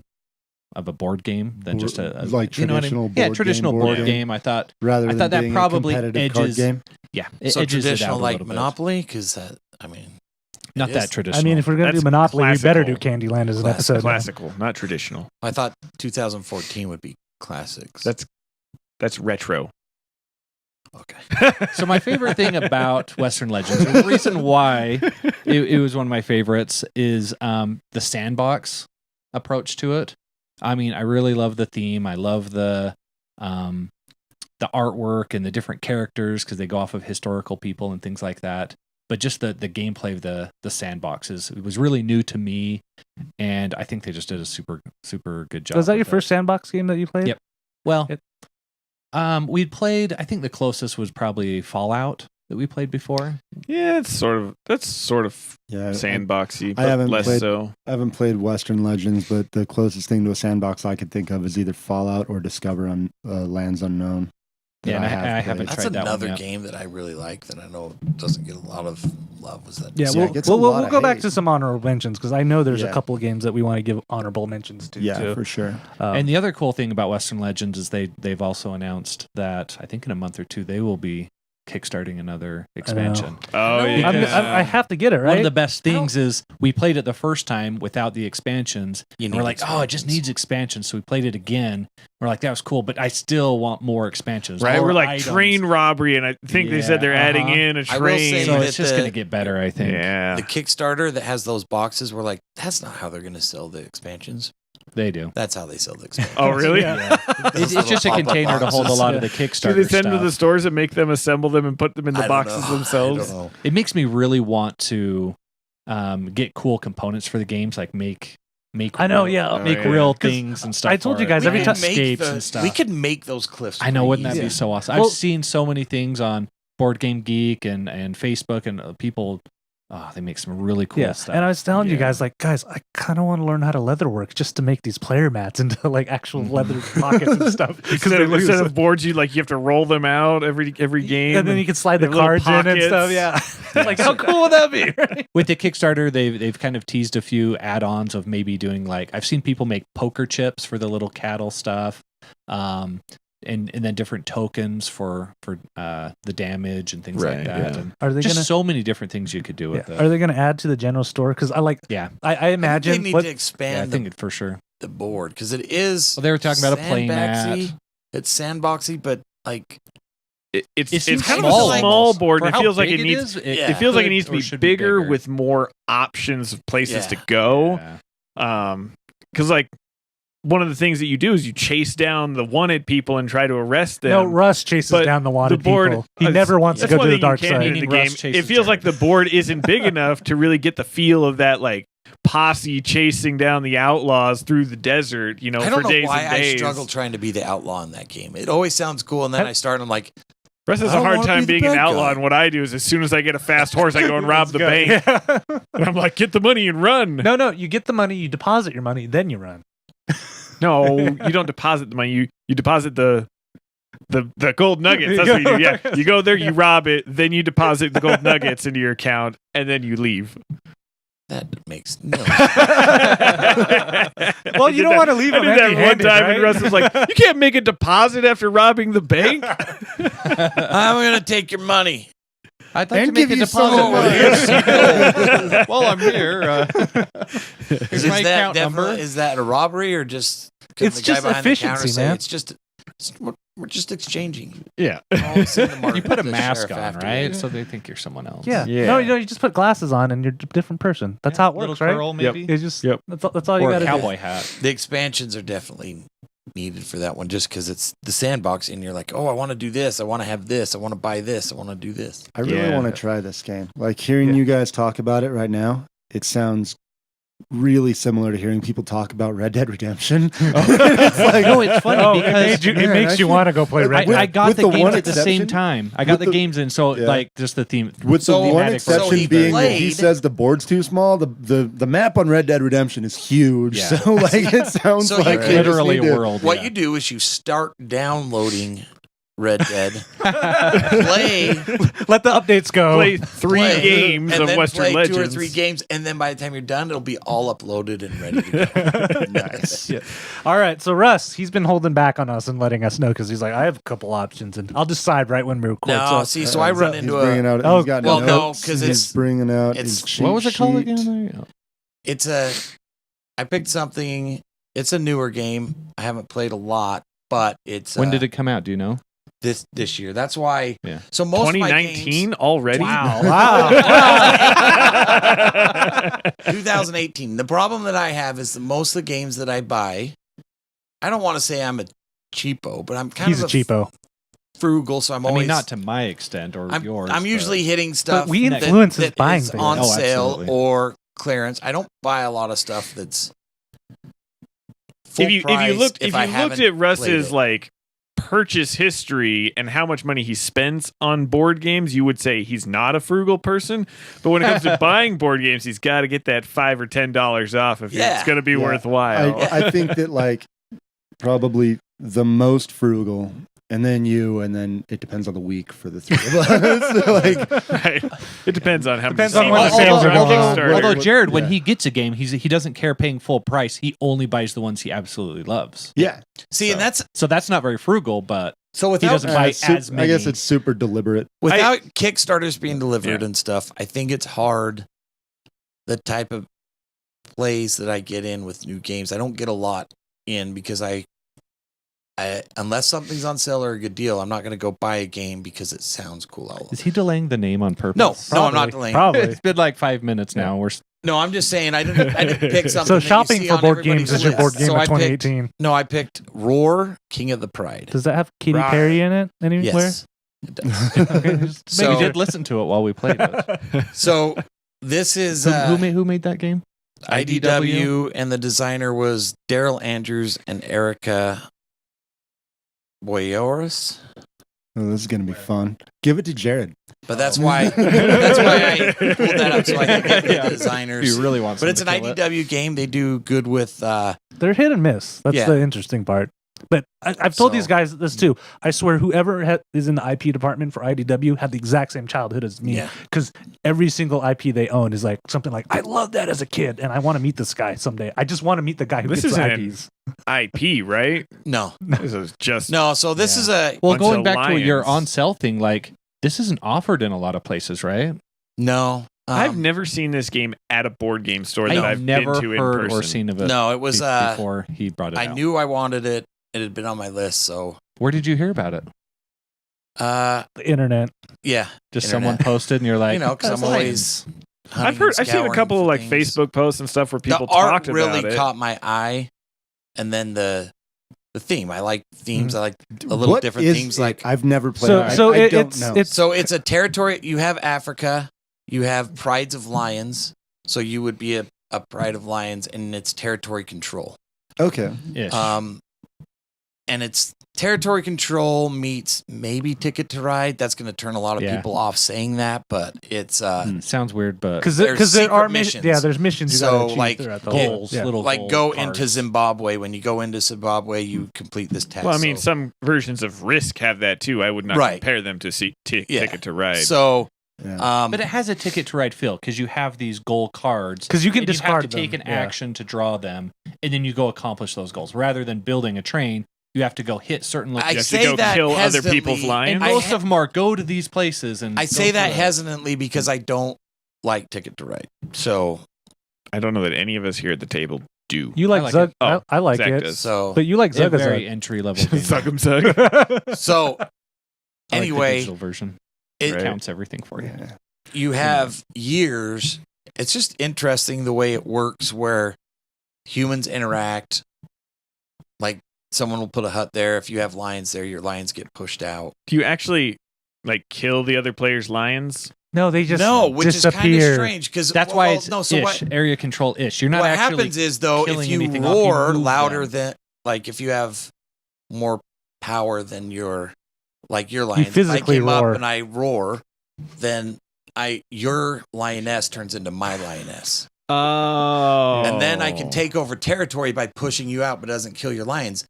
of a board game than just a like you know what I traditional mean? Yeah, board traditional game, board game. I thought rather than that being probably a competitive card edges. game. Yeah, So edges it traditional out a like little bit. Monopoly, because that I mean, Not it that is. traditional. I mean, if we're going to do That's Monopoly, we better do classical. Candyland as an Classic. episode. now. Classical, not traditional. I thought 2014 would be classics. That's retro. okay. So my favorite thing about Western Legends, and the reason why it was one of my favorites, is the sandbox approach to it. I mean, I really love the theme. I love the artwork and the different characters because they go off of historical people and things like that. But just the gameplay of the sandboxes, it was really new to me, and I think they just did a super good job. Was that your with it. first sandbox game that you played? Yep. Well, It- we'd played. I think the closest was probably Fallout that we played before. Yeah, that's sort of Yeah, sandboxy, but haven't less played- so. I haven't played Western Legends, but the closest thing to a sandbox I could think of is either Fallout or Discover on Lands Unknown. that Yeah, and I have haven't played. That's tried that one another yet. game that I really like that I know doesn't get a lot of love. Was that? Yeah, Yeah, we'll, it gets a we'll, lot we'll of go back hate. to some honorable mentions because I know there's a Yeah. couple of games that we want to give honorable mentions to. Yeah, too. for sure. And the other cool thing about Western Legends is they've also announced that I think in a month or two they will be kickstarting another expansion. Oh yeah, I have to get it, right? One of the best things is we played it the first time without the expansions. You And need we're like, oh, it just expansions. needs expansions. So we played it again. We're like, that was cool, but I still want more expansions. right. more We're like items. train robbery, and I think they said they're Yeah, adding uh-huh. in a I will say train. So that it's just the- going to get better, I think. Yeah, The Kickstarter that has those boxes, we're like, that's not how they're going to sell the expansions. They do. That's how they sell the expansions. oh really? Yeah. It's just a Pop-up container to hold a boxes. lot of the Do Kickstarter they send them to the stuff. stores and make them assemble them and put them in the I don't boxes know. themselves? I don't know. It makes me really want to get cool components for the games, like make I know, real, yeah. make Oh, yeah. real 'Cause things and stuff. I told for you it. guys, We every could time- make escapes the- and stuff. We could make those cliffs. I know, wouldn't that pretty be easy. so awesome? Well- I've seen so many things on Board Game Geek and Facebook, and people, they make some really cool Yeah, stuff. and I was telling you Yeah. guys, I kind of want to learn how to leatherwork just to make these player mats into like actual leather pockets and stuff. Instead of boards, you have to roll them out every game. and then you can slide the they have little cards in and stuff. pockets. Yeah, like how cool would that be? Right? With the Kickstarter, they've kind of teased a few add-ons of maybe doing like I've seen people make poker chips for the little cattle stuff, and then different tokens for the damage and things like Right, that. yeah. And Are they just gonna? so many different things you could do with it. Are they going to add to the general store? Because I like. Yeah. I imagine. they need what- to Yeah, I expand think it for sure. the board because it is. Well, they were talking about a play mat. sandboxy. It's sandboxy, but like It's It seems kind of small a small almost. board. For And it how feels like big it needs. is, Yeah. It feels like it could needs to or be should bigger with more options of places to go. Yeah. Because like one of the things that you do is you chase down the wanted people and try to arrest them. No, Russ chases But down the wanted the board- people. He never wants to That's go one to the thing you dark can't do side. in the Meaning Russ game. chases It feels like Jared. the board isn't big enough to really get the feel of that like posse chasing down the outlaws through the desert. I don't for know days why and I days. struggle trying to be the outlaw in that game. It always sounds cool, and then I start and I'm like, Russ has I a don't hard wanna time be the being an bad outlaw, guy. and what I do is as soon as I get a fast horse, I go and rob the bank. Yeah. And I'm like, get the money and run. No, you get the money, you deposit your money, then you run. No, you don't deposit the money. You deposit the The gold nuggets. That's what you do. Yeah, you go there, you rob it, then you deposit the gold nuggets into your account, and then you leave. That makes no sense. Well, you don't want to leave I them did that one empty-handed, time, right? and Russ was like, "You can't make a deposit after robbing the bank." I'm going to take your money. I'd like And to make give a you some deposit. more. While I'm here, here's Is my that account number. is that a robbery or just? Can It's the guy just behind the counter efficiency, say, man. It's just we're just exchanging. Yeah. I'll send the mark You put a to the mask sheriff on, after. right? So they think you're someone else. Yeah. Yeah. No, you just put glasses on and you're a different person. That's how it Little works, right? curl, maybe. It's just Yep. that's all you Or got a to cowboy hat. The expansions are definitely needed for that one, just because it's the sandbox, and you're like, oh, I want to do this, I want to have this, I want to buy this, I want to do this. I really Yeah. want to try this game. Like hearing you guys talk about it right now, it sounds really similar to hearing people talk about Red Dead Redemption. It's like, No, it's funny Oh, because it man, makes I you feel- want to go play Red with- Dead. I got with the the games one at the same exception- time. I got with the the- games in, so Yeah. like just the theme. with So- the one thematic so exception he being that he played- says the board's too small. The map on Red Dead Redemption is huge. Yeah. So like it sounds So you like could- they just literally need a to- world. What yeah. you do is you start downloading Red Dead, play Let the updates go. Play three play, games and of then Western play Legends. 2 or 3 games, and then by the time you're done, it'll be all uploaded and ready to go. Nice. Yeah. All right, so Russ, he's been holding back on us and letting us know because he's like, I have a couple options, and I'll decide right when we record. No, so, so I run He's into bringing out. Oh, He's got well, no, notes. 'cause He's it's- bringing out. it's- his cheat What was it called sheet. again? it's a. I picked something. It's a newer game. I haven't played a lot, but it's When did it come out? Do you know? this year. That's why. Yeah. So most of my 2019 games, already. wow. 2018. The problem that I have is that most of the games that I buy, I don't want to say I'm a cheapo, but I'm kind He's a of cheapo. frugal. So I'm I always. mean, not to my extent or yours. I'm but- usually hitting stuff. But we that- influence his that buying is things. on Oh, sale absolutely. or clearance. I don't buy a lot of stuff that's. Full If you price looked I at haven't played Russ's it. like purchase history and how much money he spends on board games, you would say he's not a frugal person. But when it comes to buying board games, he's got to get that $5 or $10 off if Yeah. it's going to be Yeah. worthwhile. I think that like probably the most frugal, and then you, and then it depends on the week for the three of us. Like, Right. It depends on how Depends many on when the sales are on going on. Kickstarter. Although Jared, when Yeah. he gets a game, he doesn't care paying full price. He only buys the ones he absolutely loves. yeah, See, and that's So that's not very frugal, but so he without doesn't buy it's su- as many. I guess it's super deliberate. without Kickstarters being delivered Yeah. and stuff. I think it's hard. The type of plays that I get in with new games, I don't get a lot in because I unless something's on sale or a good deal, I'm not going to go buy a game because it sounds cool. Is he delaying the name on purpose? No, I'm not delaying. Probably. It's been like 5 minutes now. We're No, I'm just saying I didn't pick something. So that you shopping see for on board everybody's games is your board list. game So of I picked- 2018. No, I picked Roar, King of the Pride. Does that have Katy Rawr. Perry in it anywhere? Yes, it does. Okay, just So- we making did listen to it while we played it. So this is Who made that game? IDW, and the designer was Daryl Andrews and Erica Boyoris. Oh, this is gonna be fun. Give it to Jared. But that's why I pulled that up so I could get the Yeah. designers. You really want? But it's an someone to kill it. IDW game. They do good with. They're hit and miss. That's Yeah. the interesting part. But I've told So- these guys this too. I swear, whoever is in the IP department for IDW had the exact same childhood as me. Yeah. Because every single IP they own is like something like, I love that as a kid, and I want to meet this guy someday. I just want to meet the guy who This gets the isn't IPs. IP, right? No, This is just no. So this is a Well, bunch going of back to your lions. on sale thing, like this isn't offered in a lot of places, right? no. I've never seen this game at a board game store that I've never been to in heard person. or seen of it. No, it was. before he brought it I out. knew I wanted it. It had been on my list. So, Where did you hear about it? The internet. yeah, Just Internet. someone posted, and you're like, you know, because "That's I'm lions." always. I've seen a couple of like Facebook posts and stuff where people the art talked really about it. caught my eye, and then the theme. I like themes. Mhm. I like a little What different is themes. it? Like I've never played. So, it. so I it, don't it's know. it's so, it's a territory. You have Africa. You have prides of lions. So you would be a pride of lions, and it's territory control. Okay. Ish. and it's territory control meets maybe Ticket to Ride. That's going to turn a lot of Yeah. people off saying that, but it's Sounds weird, but Because There's there are secret missions. there's missions you So, gotta achieve like, throughout the goals, whole. little like gold go cards. into Zimbabwe. When you go into Zimbabwe, you complete this task. Well, I mean, So- some versions of Risk have that too. I would not Right. compare them to Yeah. Ticket to Ride. So, Yeah. But it has a Ticket to Ride feel because you have these goal cards. Because you can and you discard have to take them, an action to draw them, and then you go accomplish those goals. Rather than building a train, you have to go hit certain I you have locations. to say go that kill other hesitantly, people's lions. And I most ha- of them are go to these places. And I go say that through it. hesitantly because I don't like Ticket to Ride. So, I don't know that any of us here at the table do. You like I like Zug? it. Oh, I like Zach it. does. so, But you like They're Zug very entry level game. Suck 'em, suck. so I like the anyway, digital version it, Right. counts everything for you. Yeah. you have years. It's just interesting the way it works where humans interact. Like someone will put a hut there. If you have lions there, your lions get pushed out. Do you actually like kill the other player's lions? No, they just No, which is kind of disappear. strange because That's why it's no. So ish, what area control ish. You're not what actually happens is though, if killing you anything off, you roar move louder them. than like if you have more power than your lions. physically if I came roar. up and I roar, then your lioness turns into my lioness. Oh. And then I can take over territory by pushing you out, but it doesn't kill your lions.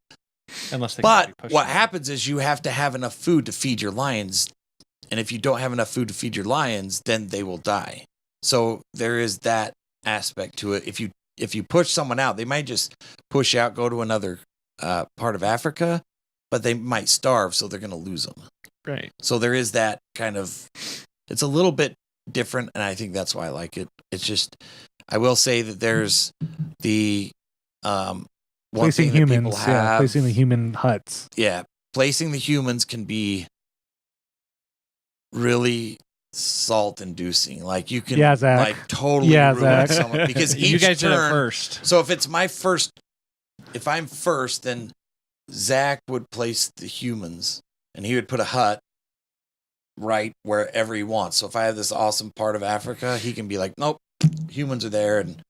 unless they But can be pushed what out. happens is you have to have enough food to feed your lions. And if you don't have enough food to feed your lions, then they will die. So there is that aspect to it. If you push someone out, they might just push out, go to another part of Africa, but they might starve, so they're going to lose them. Right. So there is that kind of, it's a little bit different, and I think that's why I like it. It's just, I will say that there's the one Placing thing that people humans, yeah, have, placing the human huts. yeah, placing the humans can be really salt-inducing. Like you can, Yeah, Zach. like totally Yeah, ruin Zach. someone because each you guys did it turn. first. So if it's my first, if I'm first, then Zach would place the humans, and he would put a hut right wherever he wants. So if I have this awesome part of Africa, he can be like, nope, humans are there, and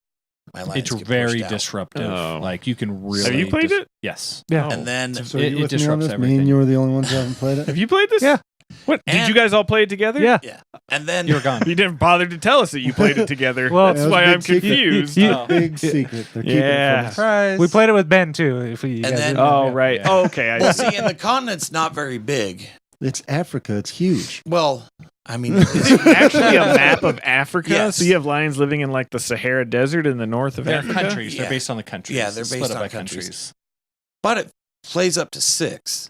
my lions It's get very pushed out. disruptive. Oh. Like you can really. Have you played it? Yes. Yeah. And then So It- are you it with me on disrupts this? Me everything. and you were the only ones who haven't played it. Have you played this? Yeah. What? Did And- you guys all play it together? Yeah. and then You were gone. You didn't bother to tell us that you played it together. Well, That's Yeah, it was why a big I'm secret. confused. You- Oh. Big secret. They're keeping Yeah. it from us. Surprise. We played it with Ben too. If we, you And guys then- didn't know. Oh, Yeah. right. Yeah. Oh, okay. I well, see. see, and the continent's not very big. It's Africa. It's huge. Well, I mean, Actually, a map of Africa. Yes. So you have lions living in like the Sahara Desert in the north of They're Africa. countries. Yeah. They're based on the countries. Yeah, they're Split based up on by countries. But it plays up to 6.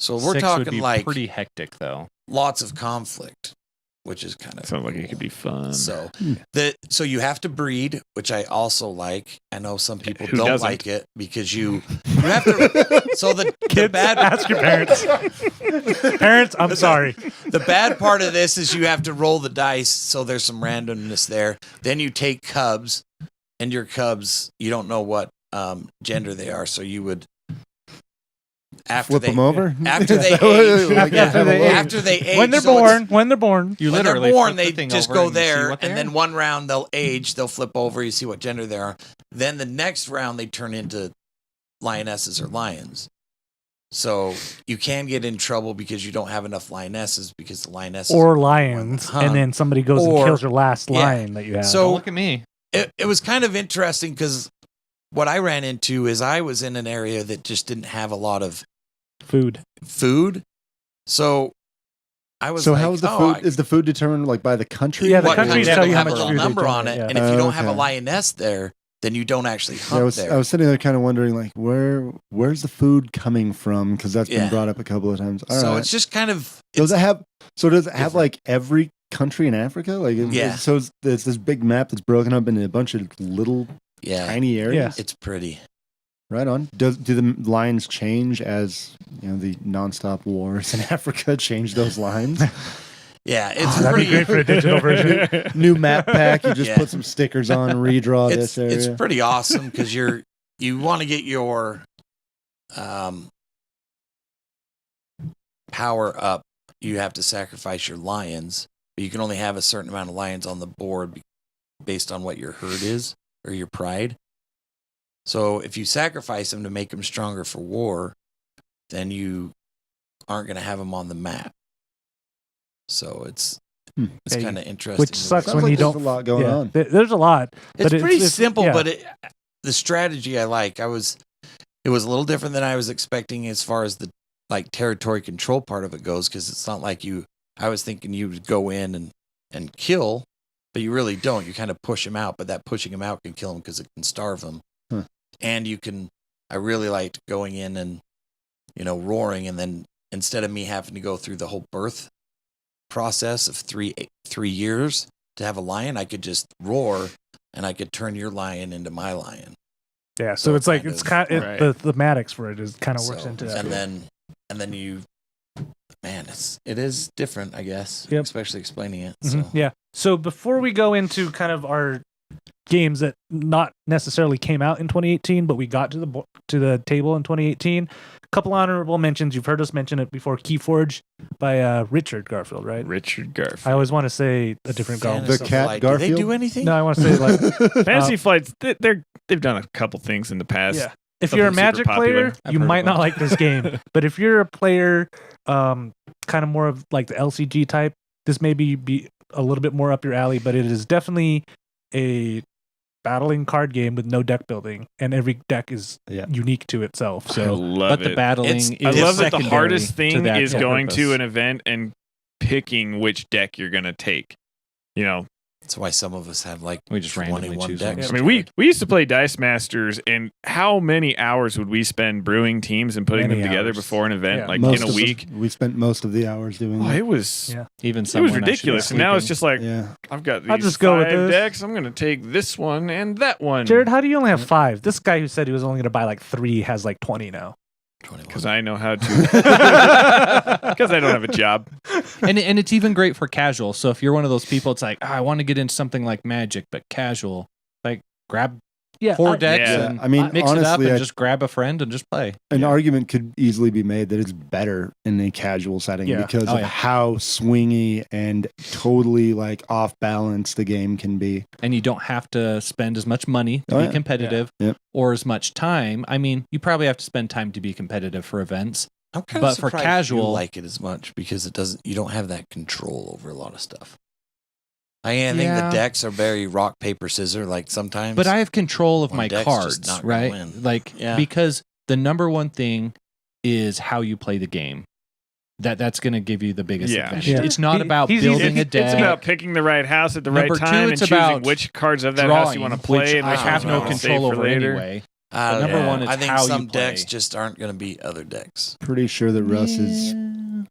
So we're 6 would talking be like pretty hectic though. lots of conflict, which is kind of Sounds like it could be fun. So Hmm. so you have to breed, which I also like. I know some people Who don't doesn't? like it because you have to. So the Kids, bad ask your parents. Parents, I'm sorry. the bad part of this is you have to roll the dice, so there's some randomness there. Then you take cubs, and your cubs you don't know what gender they are, so you would after Flip they them over. after Is they that what- age, like, After have a they little- age. after they age, When they're so it's- born, You when they're literally born, flip they the thing just over go and you see there, what they and are. then one round they'll age, they'll flip over, you see what gender they are. Then the next round they turn into lionesses or lions. So you can get in trouble because you don't have enough lionesses because the lionesses or are lions, Huh. and then somebody goes Or- and kills your last yeah. lion that you have. So- Don't look at me. it was kind of interesting because what I ran into is I was in an area that just didn't have a lot of food. food. So I was So like, how is the oh, food? Is the food determined like by the country? Yeah, the what countries country tell you will how have a much little food they number on generate, it, yeah. and if you don't have a Okay. lioness there, then you don't actually Yeah, hunt I was there. sitting there kind of wondering like where's the food coming from? Because that's Yeah. been brought up a couple of times. All so right. it's just kind of Does it have? So does it have different. like every country in Africa? Like Yeah. So it's this big map that's broken up into a bunch of little yeah, tiny areas. it's pretty. Right on. Do the lines change as the nonstop wars in Africa change those lines? Yeah, it's Oh, that'd be pretty. great for a digital version. New map pack. You just Yeah. put some stickers on, redraw It's this area. it's pretty awesome because you want to get your power up. You have to sacrifice your lions, but you can only have a certain amount of lions on the board based on what your herd is or your pride. So if you sacrifice them to make them stronger for war, then you aren't going to have them on the map. So it's Yeah, kind of interesting. which sucks Sounds when like you there's don't. a lot going on. There's a lot. It's but pretty simple, yeah. but the strategy I like. It was a little different than I was expecting as far as the like territory control part of it goes, because it's not like I was thinking you would go in and kill, but you really don't. You kind of push them out, but that pushing them out can kill them because it can starve them. Huh. And I really liked going in and, roaring, and then instead of me having to go through the whole birth process of 3 years to have a lion, I could just roar and I could turn your lion into my lion. Yeah, so it's like it's kind of right. the thematics for it is kind of works So, into that. and then it is different, I guess. Yep. Especially explaining it. Mhm, So yeah. So before we go into kind of our games that not necessarily came out in 2018, but we got to the table in 2018, a couple honorable mentions. You've heard us mention it before. Keyforge by Richard Garfield, right? Richard Garfield. I always want to say a different Garfield. The cat Flight, Garfield? Do they do anything? No, I want to say like Fantasy Flights, they've done a couple things in the past. yeah. If you're a Something super Magic player, popular. I've you heard might of not them. like this game. But if you're a player, kind of more of like the LCG type, this may be a little bit more up your alley. But it is definitely a battling card game with no deck building, and every deck is Yeah. unique to itself. I So love But it. the battling It's- is I love that the secondary hardest to thing the is actual going purpose. to an event and picking which deck you're going to take. That's why some of us have like We just randomly 21 choose decks. one. I mean, we used to play Dice Masters, and how many hours would we spend brewing teams and putting Many them together hours. before an event, Yeah. like Most in a of us- week? we spent most of the hours doing Oh, that. it was Yeah. Even it some was when I should be ridiculous, and now it's sleeping. just like Yeah. I've got these I'll just go with 5 this. decks. I'm going to take this one and that one. Jared, how do you only have 5? This guy who said he was only going to buy like 3 has like 20 now. 21. Because I know how to. Because I don't have a job. and it's even great for casual. So if you're one of those people, it's like, I want to get into something like Magic, but casual. Like grab Yeah, 4 decks Yeah. and I mean, mix it up honestly, and I- just grab a friend and just play. An argument could easily be made that it's better in a casual setting Yeah. because Oh, of yeah. how swingy and totally like off balance the game can be. And you don't have to spend as much money to Oh, be yeah. competitive Yeah. Yep. or as much time. I mean, you probably have to spend time to be competitive for events. I'm kind but of for surprised casual- you like it as much because you don't have that control over a lot of stuff. I think Yeah. the decks are very rock, paper, scissors, like sometimes. But I have control of One my deck's just cards, not gonna right? win. Like Yeah. because the number one thing is how you play the game. That's going to give you the biggest Yeah. advantage. Yeah. It's not about He's building a It's deck. about picking the right house at the Number right two, time and it's choosing about which cards of that house you want to drawing, play which and I which have ones you no wanna save control for over later. anyway. I don't number know. one, it's I think how you some play. decks just aren't going to beat other decks. Pretty sure that Russ is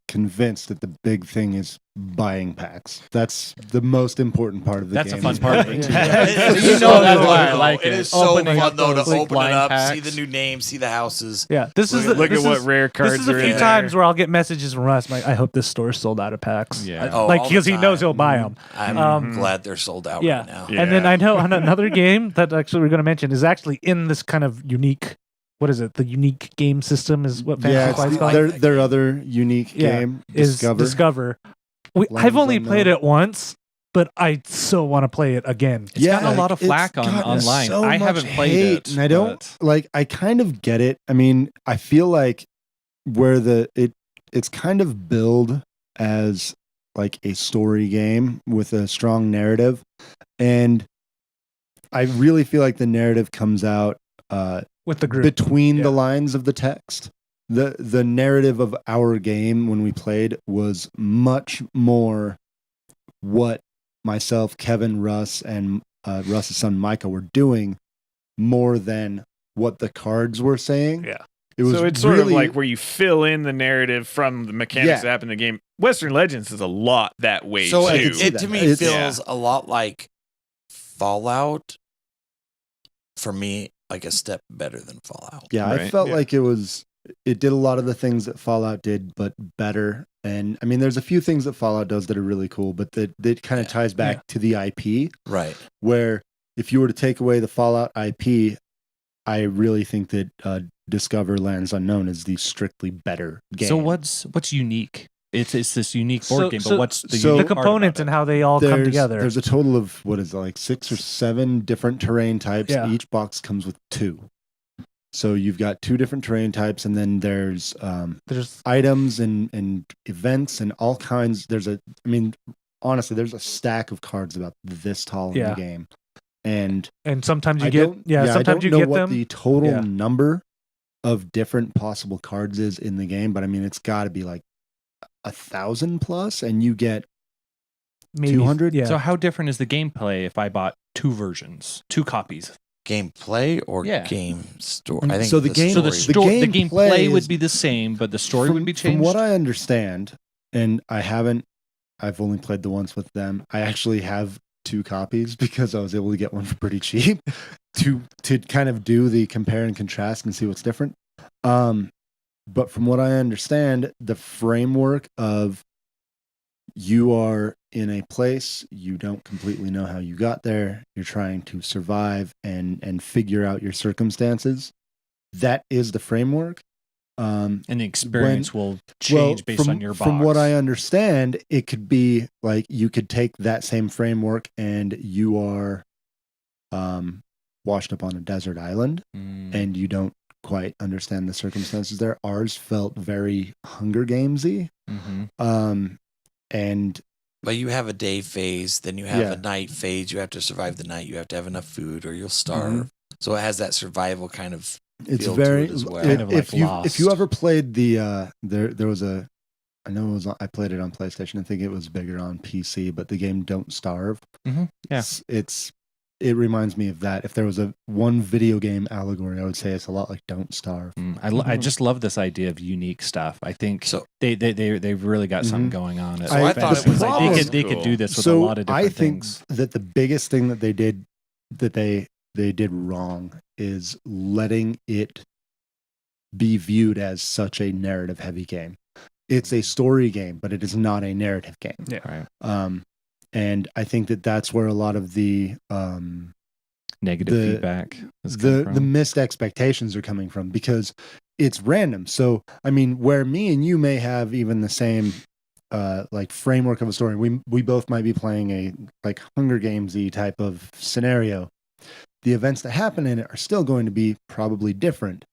convinced that the big thing is buying packs. That's the most important part of the That's a game. fun is part of buying it, packs. too. It You is know so that's fun, why I though. like It it. is so Opening fun up though to those, like, open it blind up, packs. see the new names, see the houses. Yeah, this is the, Look this at what is, rare cards this is a are few in times there. where I'll get messages from Russ. Like, I hope this store's sold out of packs. Yeah. Oh, Like all the because he knows time. he'll buy them. I'm Um, glad they're sold out Yeah. right now. Yeah. And then I know on another game that actually we're going to mention is actually in this kind of unique. What is it? The unique game system is what Fantasy Yeah, Flight's it's called. their other unique Yeah, game, Is Discover. I've Lands only Unknown. played it once, but I so want to play it again. It's gotten a lot of it's flack gotten online. so I much haven't played hate, it, and I don't but- like. I kind of get it. I mean, I feel like where it's kind of billed as like a story game with a strong narrative, and I really feel like the narrative comes out With the group. between Yeah. the lines of the text. The narrative of our game when we played was much more what myself, Kevin, Russ, and Russ's son Micah were doing more than what the cards were saying. Yeah. It was So it's sort really, of like where you fill in the narrative from the mechanics Yeah. app in the game. Western Legends is a lot that way So I too. could see it that. to me It's- feels a lot like Fallout. For me, like a step better than Fallout. yeah, I Right. felt Yeah. like it did a lot of the things that Fallout did, but better. And I mean, there's a few things that Fallout does that are really cool, but that kind of Yeah. ties back to the IP. Right. Where if you were to take away the Fallout IP, I really think that Discover Lands Unknown is the strictly better game. So what's unique? It's this unique board So- game, so- but what's the so- the unique part components about and it? how they all come together. There's a total of what is it, like 6 or 7 different terrain types. Yeah. Each box comes with 2. So you've got 2 different terrain types, and then there's There's items and events and all kinds. Honestly, there's a stack of cards about this tall in Yeah. the game, and sometimes you I get don't sometimes you know get what them. the total Yeah. number of different possible cards is in the game, but I mean it's got to be like 1,000 plus, and you get Maybe 200? Yeah. So how different is the gameplay if I bought 2 versions, 2 copies? Gameplay or Yeah. game story? And I think so the game- So the story- the gameplay gameplay would is- be the same, but the story would be From changed. what I understand, and I've only played the once with them. I actually have 2 copies because I was able to get one for pretty cheap to kind of do the compare and contrast and see what's different. But from what I understand, the framework of you are in a place, you don't completely know how you got there, you're trying to survive and figure out your circumstances. That is the framework. and the experience will change based on your box. From what I understand, it could be like you could take that same framework and you are washed up on a desert island and you don't quite understand the circumstances there. Ours felt very Hunger Gamesy. And But you have a day phase, then you have Yeah. a night phase. You have to survive the night. You have to have enough food, or you'll starve. So it has that survival kind of. it's Feel to very it as well. Kind of if like you Lost. if you ever played the there was a I know it was I played it on PlayStation. I think it was bigger on PC, but the game Don't Starve. Yeah. It reminds me of that. If there was a one video game allegory, I would say it's a lot like Don't Starve. I just love this idea of unique stuff. I think So they've really got something going on. So I thought it was like like they could do this with So a lot of different I think things. that the biggest thing that they did that they did wrong is letting it be viewed as such a narrative heavy game. It's a story game, but it is not a narrative game. Right. And I think that that's where a lot of the Negative the- feedback is coming the from. missed expectations are coming from, because it's random. So I mean, where me and you may have even the same like framework of a story, we both might be playing a like Hunger Games-y type of scenario. The events that happen in it are still going to be probably different,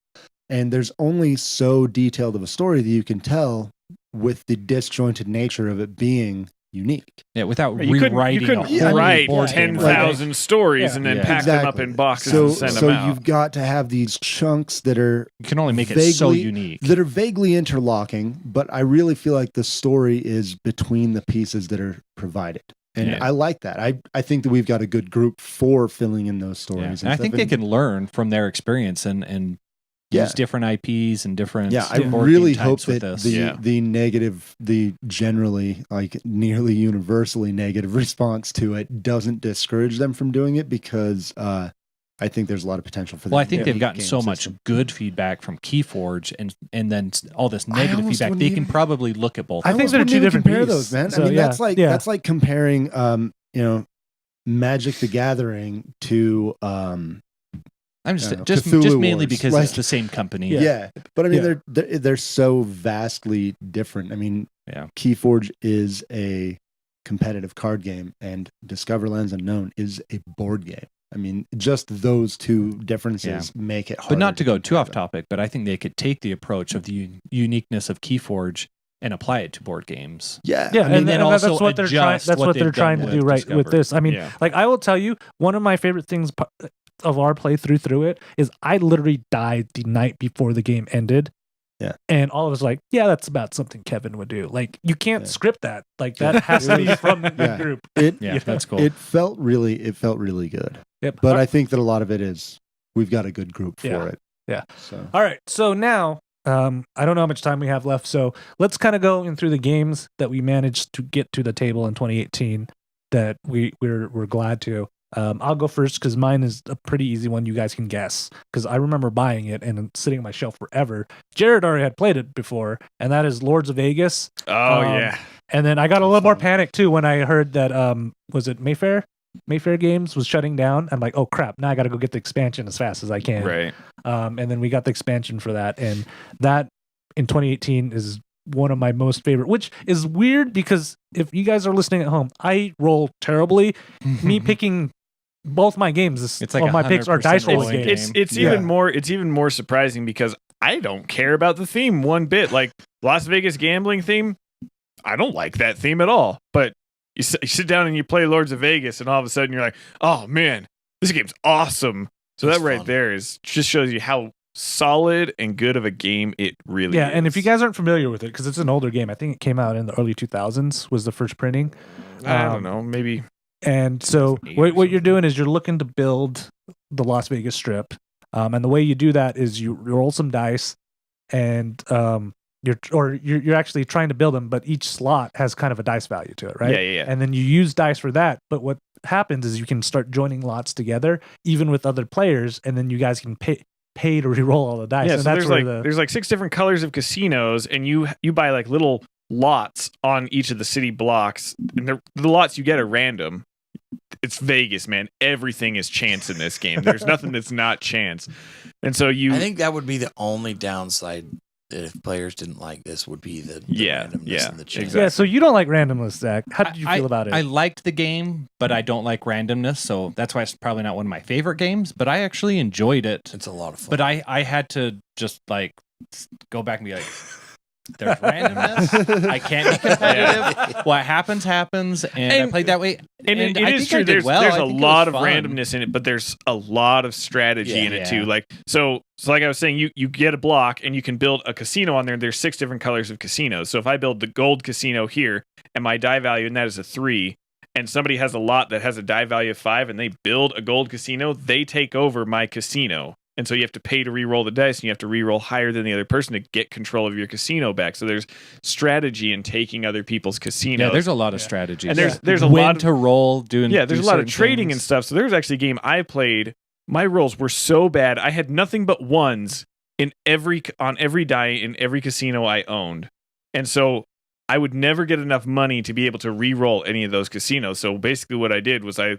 and there's only so detailed of a story that you can tell with the disjointed nature of it being unique. Yeah, without You rewriting couldn't a whole write board game. 10,000 stories Yeah. and then Yeah. pack them up Exactly. in boxes So and send so them out. you've got to have these chunks that are You can only make it so vaguely- unique. that are vaguely interlocking, but I really feel like the story is between the pieces that are provided. And Yeah. I like that. I think that we've got a good group for filling in those Yeah. stories. And I think they can learn from their experience and Yeah. use different IPs and different Yeah, I board really game hope types with that this. the generally, like nearly universally negative response to it doesn't discourage them from doing it, because I think there's a lot of potential for them. Well, I think they've gotten so much good feedback from Keyforge, and then all this negative almost feedback. wouldn't They even- can probably look at both. I of think them. they're two different compare beasts. those, man. So, I mean, yeah, that's like comparing Magic the Gathering to I'm I don't know, just Cthulhu mainly Wars. because Like- it's the same company. yeah. But I mean, Yeah. they're so vastly different. I mean, Yeah. Keyforge is a competitive card game, and Discover Lands Unknown is a board game. I mean, just those two differences make it hard. But not to go too off topic, but I think they could take the approach of the uniqueness of Keyforge and apply it to board games. Yeah. Yeah, I mean, and then that's also what they're trying. adjust That's what what they're they've trying done to do with right with Discover. this. I mean, Yeah. like I will tell you, one of my favorite things of our playthrough through it is I literally died the night before the game ended. Yeah. And all of us like, yeah, that's about something Kevin would do. Like, you can't Yeah. script that. Like, that has to be from the Yeah. group. Yeah, You that's cool. It felt really good. Yep. But I think that a lot of it is we've got a good group for Yeah. it. Yeah. So All right. So now, I don't know how much time we have left. So let's kind of go in through the games that we managed to get to the table in 2018 that we're glad to. I'll go first because mine is a pretty easy one. You guys can guess because I remember buying it and it's sitting on my shelf forever. Jared already had played it before, and that is Lords of Vegas. Oh, Um, yeah. And then I got a little more panic too when I heard that was it Mayfair Games was shutting down. I'm like, oh crap! Now I got to go get the expansion as fast as I can. Right. And then we got the expansion for that, and that in 2018 is one of my most favorite, which is weird because if you guys are listening at home, I roll terribly. Me picking both my games, It's like all my picks are 100% dice rolling rolling games. game. It's even more surprising because I don't care about the theme one bit. Like Las Vegas gambling theme, I don't like that theme at all. But you sit down and you play Lords of Vegas, and all of a sudden you're like, oh man, this game's awesome. So That's that right fun. there just shows you how solid and good of a game it really is. Yeah, and if you guys aren't familiar with it, because it's an older game, I think it came out in the early 2000s was the first printing. I don't know, maybe. And so 2008 or what you're something. doing is you're looking to build the Las Vegas Strip, and the way you do that is you roll some dice, and you're actually trying to build them, but each slot has kind of a dice value to it, right? Yeah. And then you use dice for that. But what happens is you can start joining lots together, even with other players, and then you guys can pay to re-roll all the dice. Yeah, and so that's there's like 6 different colors of casinos, and you buy like little lots on each of the city blocks, and the lots you get are random. It's Vegas, man. Everything is chance in this game. There's nothing that's not chance. And so I think that would be the only downside that if players didn't like this would be the randomness and the chance. exactly. Yeah, so you don't like randomness, Zach. How did you feel about it? I liked the game, but I don't like randomness, so that's why it's probably not one of my favorite games. But I actually enjoyed it. It's a lot of fun. But I had to just like go back and be like, there's randomness. I can't be competitive. What happens, and I played that way. And it I is think I true. did There's well. a I think it lot was of fun. randomness in it, but there's a lot of strategy in it too. Yeah. Like so like I was saying, you get a block and you can build a casino on there. There's 6 different colors of casinos. So if I build the gold casino here and my die value in that is a 3, and somebody has a lot that has a die value of 5 and they build a gold casino, they take over my casino. And so you have to pay to re-roll the dice, and you have to re-roll higher than the other person to get control of your casino back. So there's strategy in taking other people's casinos. Yeah, there's a lot of strategies. And there's a when lot of, to roll, there's a lot of trading and stuff. So there's actually a game I played. My rolls were so bad. I had nothing but ones on every die in every casino I owned. And so I would never get enough money to be able to re-roll any of those casinos. So basically what I did was I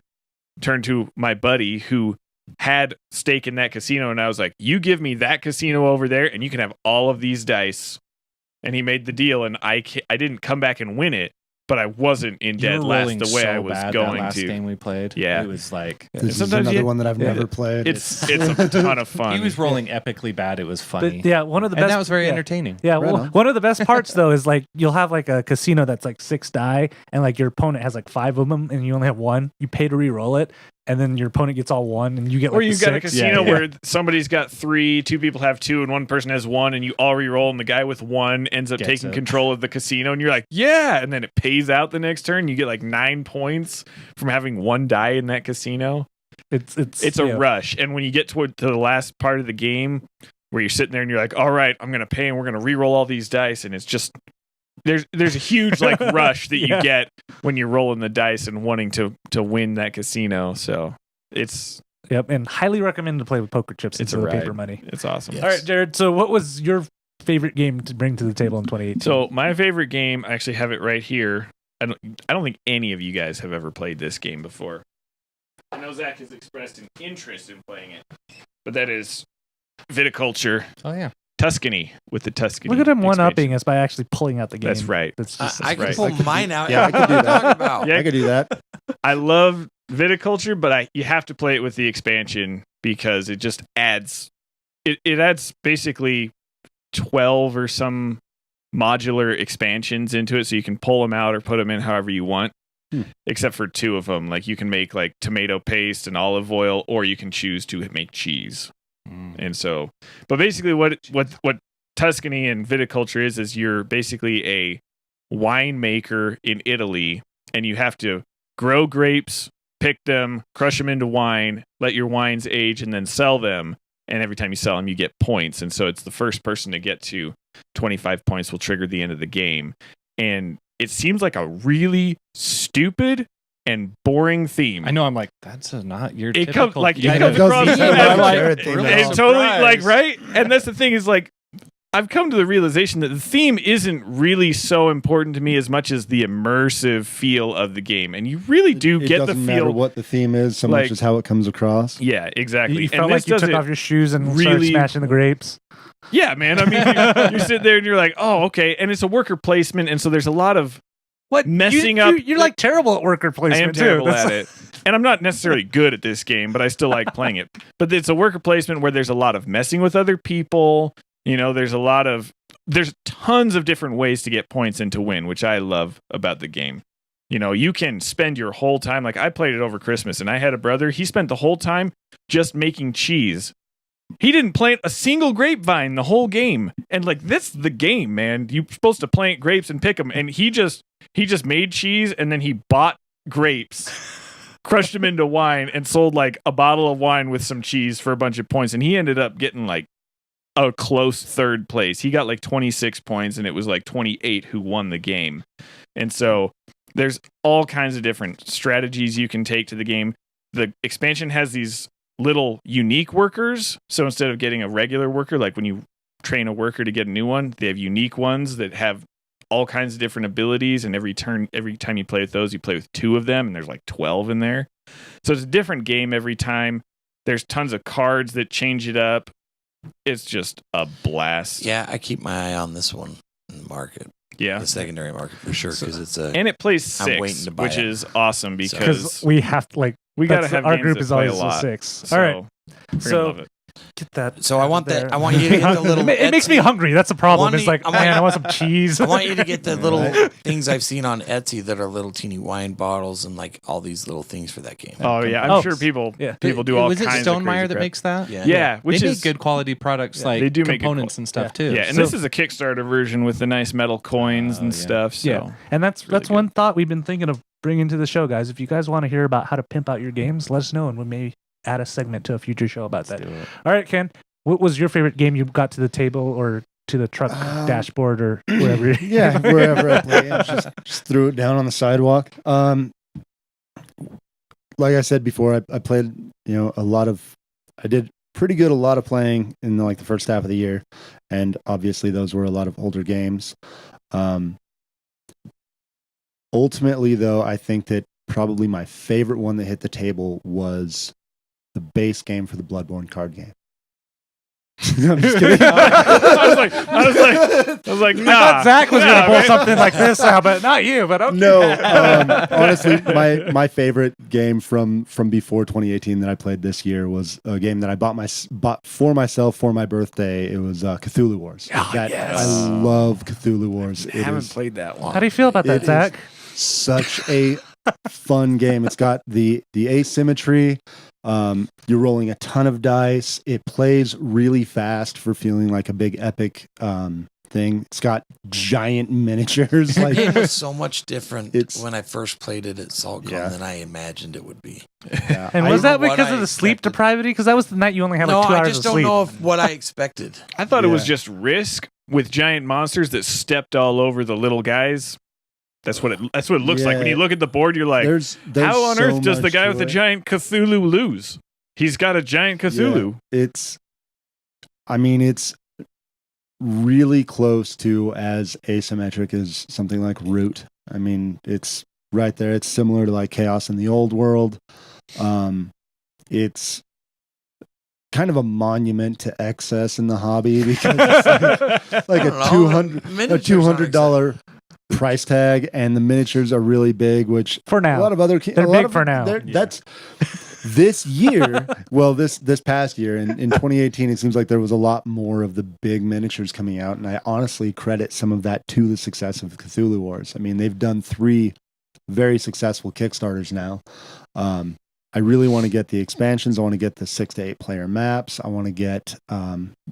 turned to my buddy who had stake in that casino, and I was like, you give me that casino over there and you can have all of these dice. And he made the deal, and I didn't come back and win it, but I wasn't in dead last the way I was going that last to. game we played. Yeah. It was like This is sometimes another you- one that I've never played. It's a ton of fun. he was rolling epically bad. It was funny. But yeah, one of the and best. that was very yeah. entertaining. Yeah, Right well, on. one of the best parts though is like you'll have like a casino that's like 6 die, and like your opponent has like 5 of them, and you only have 1. You pay to re-roll it, and then your opponent gets all 1, and you get like Or the you've got a 6. casino Yeah. where somebody's got 3, 2 people have 2, and one person has 1, and you all re-roll, and the guy with 1 ends up Gets taking it. control of the casino, and you're like, yeah, and then it pays out the next turn. You get like 9 points from having 1 die in that casino. It's It's a rush, and when you get to the last part of the game where you're sitting there and you're like, all right, I'm gonna pay, and we're gonna re-roll all these dice, and it's just there's a huge like rush that you Yeah. get when you're rolling the dice and wanting to win that casino. So it's Yep, and highly recommend to play with poker chips It's instead a of ride. paper money. it's awesome. Yes. All right, Jared. So, what was your favorite game to bring to the table in 2018? So my favorite game, I actually have it right here. I don't think any of you guys have ever played this game before. I know Zach has expressed an interest in playing it, but that is Viticulture Oh yeah. Tuscany with the Tuscany. look at him one-upping expansion. us by actually pulling out the game. That's right. That's just I can right. pull mine out. Yeah, I could do What are you that. talking about? Yeah. I could do that. I love Viticulture, but you have to play it with the expansion because it just adds. It adds basically 12 or some modular expansions into it, so you can pull them out or put them in however you want. Except for 2 of them, like you can make like tomato paste and olive oil, or you can choose to make cheese. And so, but basically, what Tuscany and Viticulture is you're basically a winemaker in Italy, and you have to grow grapes, pick them, crush them into wine, let your wines age, and then sell them. And every time you sell them, you get points. And so it's the first person to get to 25 points will trigger the end of the game. And it seems like a really stupid and boring theme. I know. I'm like, that's not your. It typical comes like it game. comes does across seem as like like, Jared theme really at all. it totally like surprised. right. And that's the thing is like I've come to the realization that the theme isn't really so important to me as much as the immersive feel of the game, and you really do It get the doesn't matter feel. what the theme is, so like- much as how it comes across. Yeah, exactly. You And felt this like you does took it- off your shoes and started really- smashing the grapes. Yeah, man. I mean, you sit there and you're like, oh, okay. And it's a worker placement, and so there's a lot of What messing up. You're like terrible at worker I placement. am terrible at it. And I'm not necessarily good at this game, but I still like playing it. But it's a worker placement where there's a lot of messing with other people. You know, there's tons of different ways to get points and to win, which I love about the game. You know, you can spend your whole time, like I played it over Christmas and I had a brother, he spent the whole time just making cheese. He didn't plant a single grapevine the whole game. And like, that's the game, man. You're supposed to plant grapes and pick them. And he just made cheese and then he bought grapes, crushed them into wine and sold like a bottle of wine with some cheese for a bunch of points. And he ended up getting like a close third place. He got like 26 points and it was like 28 who won the game. And so there's all kinds of different strategies you can take to the game. The expansion has these little unique workers. So instead of getting a regular worker, like when you train a worker to get a new one, they have unique ones that have all kinds of different abilities. And every time you play with those, you play with 2 of them, and there's like 12 in there. So it's a different game every time. There's tons of cards that change it up. It's just a blast. Yeah, I keep my eye on this one in the market. Yeah. The secondary market for sure, because it's a. And it plays I'm waiting 6, to buy which it. is awesome because Because we have to, like, we got to have our games group that is play always a lot. a 6. So All right. we're gonna So love it. get that. So I want there. that. I want you to get the little. It makes me Etsy- hungry. That's the problem. I It's like, man, I want some cheese. I want you to get the little Right. things I've seen on Etsy that are little teeny wine bottles and like all these little things for that game. Oh yeah, I'm Oh, sure people yeah. do all Was kinds it of Stonemeyer crazy that crap. makes that? Yeah. Yeah, which they is make good quality products, like they do make good components and stuff too. Yeah, and So- this is a Kickstarter version with the nice metal coins and yeah. stuff. So Yeah, and that's really that's one thought we've been thinking of bringing to the show, guys. If you guys want to hear about how to pimp out your games, let us know, and we may add a segment to a future show about that. Do it. All right, Ken, what was your favorite game you got to the table or to the truck dashboard or wherever? Yeah, wherever I play games, just threw it down on the sidewalk. Like I said before, I played, I did pretty good, a lot of playing in the first half of the year, and obviously those were a lot of older games. Ultimately, though, I think that probably my favorite one that hit the table was the base game for the Bloodborne card game. I'm just kidding. I was like, I nah. thought Zach was Nah, going to pull man. something like this out, but not you. But okay. No, honestly, my favorite game from before 2018 that I played this year was a game that I bought for myself for my birthday. It was Cthulhu Wars. Oh, That yes. I love Cthulhu Wars. I It haven't is played that one. How do you feel about that, It is Zach? such a fun game. It's got the asymmetry. You're rolling a ton of dice. It plays really fast for feeling like a big epic thing. It's got giant miniatures. The Like game was so much different It's- when I first played it at SaltCon Yeah. than I imagined it would be. yeah, And I- was that don't know what because I of the sleep expected. depravity? Because that was the night you only had No, like 2 I hours just of don't sleep. know what I expected. I thought it was Yeah. just Risk with giant monsters that stepped all over the little guys. That's what it looks like when Yeah. you look at the board. You're like, there's how on so earth does the much guy to with the it. giant Cthulhu lose? He's got a giant Cthulhu. It's really close to as asymmetric as something like Root. I mean, it's right there. It's similar to like Chaos in the Old World. It's kind of a monument to excess in the hobby because it's like I a don't know. $200 price tag, and the miniatures are really big, which For now. a lot of other They're a lot big of- for now. they're- Yeah. That's this year. Well, this past year in 2018, it seems like there was a lot more of the big miniatures coming out, and I honestly credit some of that to the success of Cthulhu Wars. I mean, they've done 3 very successful Kickstarters now. I really want to get the expansions. I want to get the 6 to 8 player maps. I want to get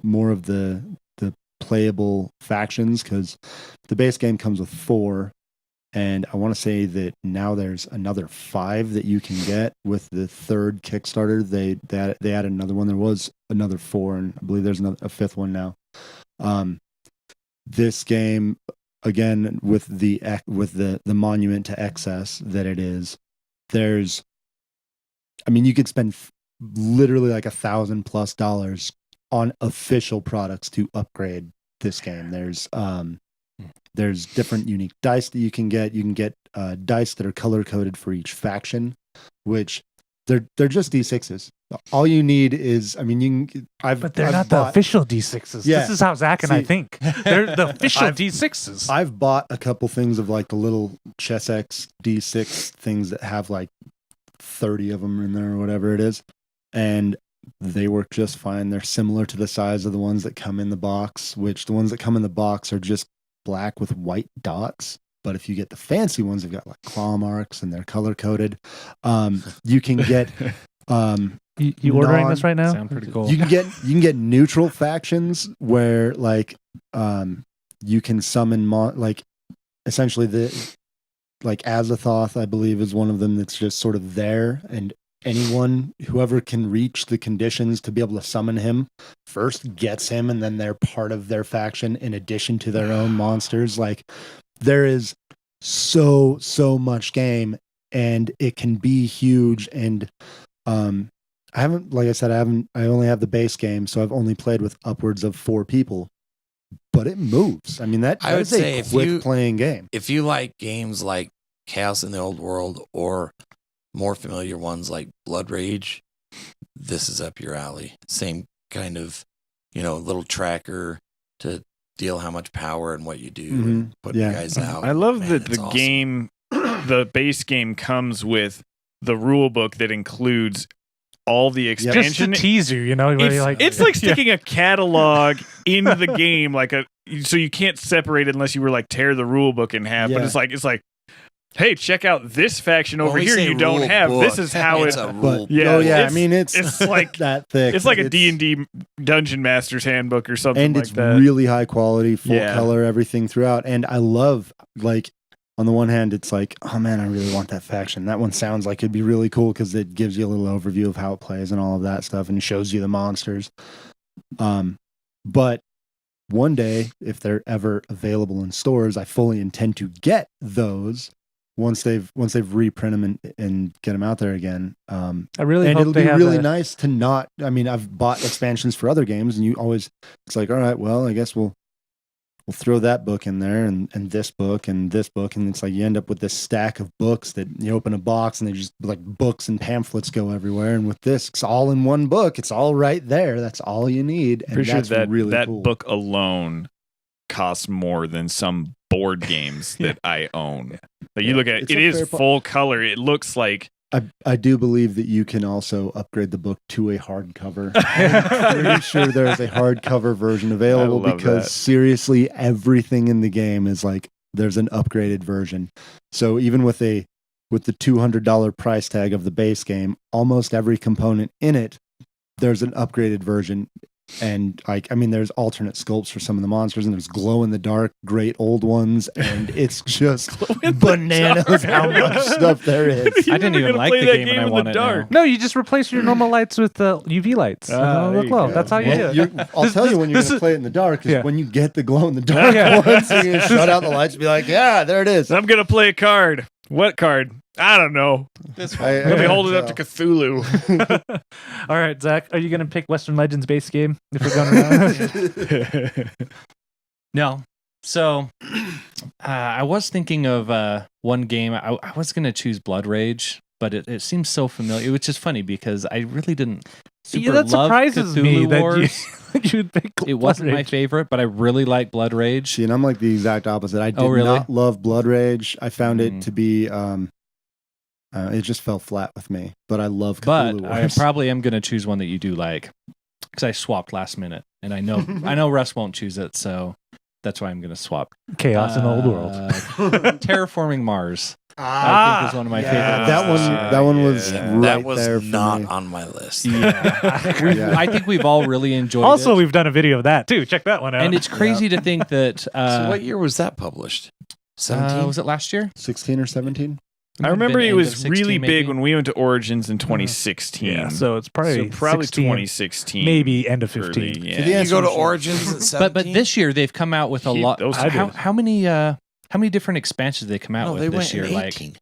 more of the playable factions, because the base game comes with 4, and I want to say that now there's another 5 that you can get with the 3rd Kickstarter. They added another one. There was another 4, and I believe there's a 5th one now. This game, again, with the monument to excess that it is, you could spend literally like $1,000+ on official products to upgrade this game. There's different unique dice that you can get. You can get dice that are color coded for each faction, which they're just D6s. All you need is, I mean, you can. But they're I've not bought, the official D6s. Yeah. This is how Zach and I See- think. They're the official I've- D6s. I've bought a couple things of like the little Chessex D6 things that have like 30 of them in there or whatever it is, and they work just fine. They're similar to the size of the ones that come in the box, which the ones that come in the box are just black with white dots. But if you get the fancy ones, they've got like claw marks and they're color coded. You can get You ordering this right now? Sound pretty cool. you can get neutral factions where like you can summon like essentially the like Azathoth, I believe, is one of them that's just sort of there, and whoever can reach the conditions to be able to summon him first gets him, and then they're part of their faction in addition to their own monsters. Like there is so much game, and it can be huge. And I haven't, like I said, I only have the base game, so I've only played with upwards of 4 people, but it moves. I mean, that I would is say a if quick you- playing game. If you like games like Chaos in the Old World or more familiar ones like Blood Rage, this is up your alley. Same kind of, little tracker to deal how much power and what you do and put Yeah. guys out. I love Man, that it's the awesome. game, the base game comes with the rule book that includes all the Just to expansion. tease you, where It's, you're like, it's like sticking a catalog in the game, so you can't separate it unless you were like tear the rule book in half. But Yeah. it's like, hey, check out this faction When over we here say you don't rule have. book, This is how it's it. a rule But Yeah, oh yeah, I it's- mean it's it's like- that thick. It's like a D&D Dungeon Master's Handbook or something and like it's that. really high quality, full Yeah. color, everything throughout. And I love, like, on the one hand, it's like, oh man, I really want that faction. That one sounds like it'd be really cool because it gives you a little overview of how it plays and all of that stuff, and shows you the monsters. But one day, if they're ever available in stores, I fully intend to get those once they've reprint them and get them out there again. I really And hope it'll they be have really a- nice to not. I mean, I've bought expansions for other games, and it's like, all right, well, I guess we'll throw that book in there and this book and this book, and it's like you end up with this stack of books that you open a box and they just like books and pamphlets go everywhere. And with this, it's all in one book. It's all right there. That's all you need, and Pretty sure that's that really that cool. book alone costs more than some board games that I own. Like you Yeah, look at it's it a is fair po- full color. It looks like I do believe that you can also upgrade the book to a hardcover. I'm pretty sure there's a hardcover version available love because that. seriously, everything in the game is like there's an upgraded version. So even with the $200 price tag of the base game, almost every component in it, there's an upgraded version. And like, I mean, there's alternate sculpts for some of the monsters, and there's glow in the dark, great old ones, and it's just bananas how much stuff there is. You're I didn't never even gonna like play the that game and I in want the it dark. No, you just replace your normal lights with the UV lights. Ah, there Look you low. go. That's how you Well, do it. I'll This- tell you this- when you're this going to is- play it in the dark is Yeah. when you get the glow in the dark Yeah. ones. You're going to shut out the lights and be like, yeah, there it is. I'm gonna play a card. What card? I don't know. This I- Let me yeah, hold it up so- to Cthulhu. All right, Zach, are you going to pick Western Legends base game if we're going around? No. So I was thinking of one game. I was going to choose Blood Rage, but it seems so familiar, which is funny because I really didn't super that love surprises Cthulhu me that Wars. you would pick. It wasn't my favorite, but I really like Blood Rage. See, and I'm like the exact opposite. I did Oh, really? not love Blood Rage. I found Mm. it to be, it just fell flat with me. But I love But Cthulhu I Wars. probably am going to choose one that you do like because I swapped last minute, and I know Russ won't choose it, so that's why I'm going to swap. Chaos in the old world. Terraforming Mars. I Ah, think is one of my Yeah, favorite. that ones one. this year. That one was Yeah. right that was there for not me. on my list. Yeah. Yeah. I think we've all really enjoyed also, it. we've done a video of that too. Check that one out. And it's crazy to think that. So what year was that published? 17? Was it last year? 16 or 17. I remember it was really big when when we went to Origins in 2016. yeah, so it's probably, 16, 2016. maybe end of early, 15. yeah. So the You answer go to was- Origins at 17? But this year they've come out with a He- lot. those How many different expansions did they come out no, with they this went year? in Like 18.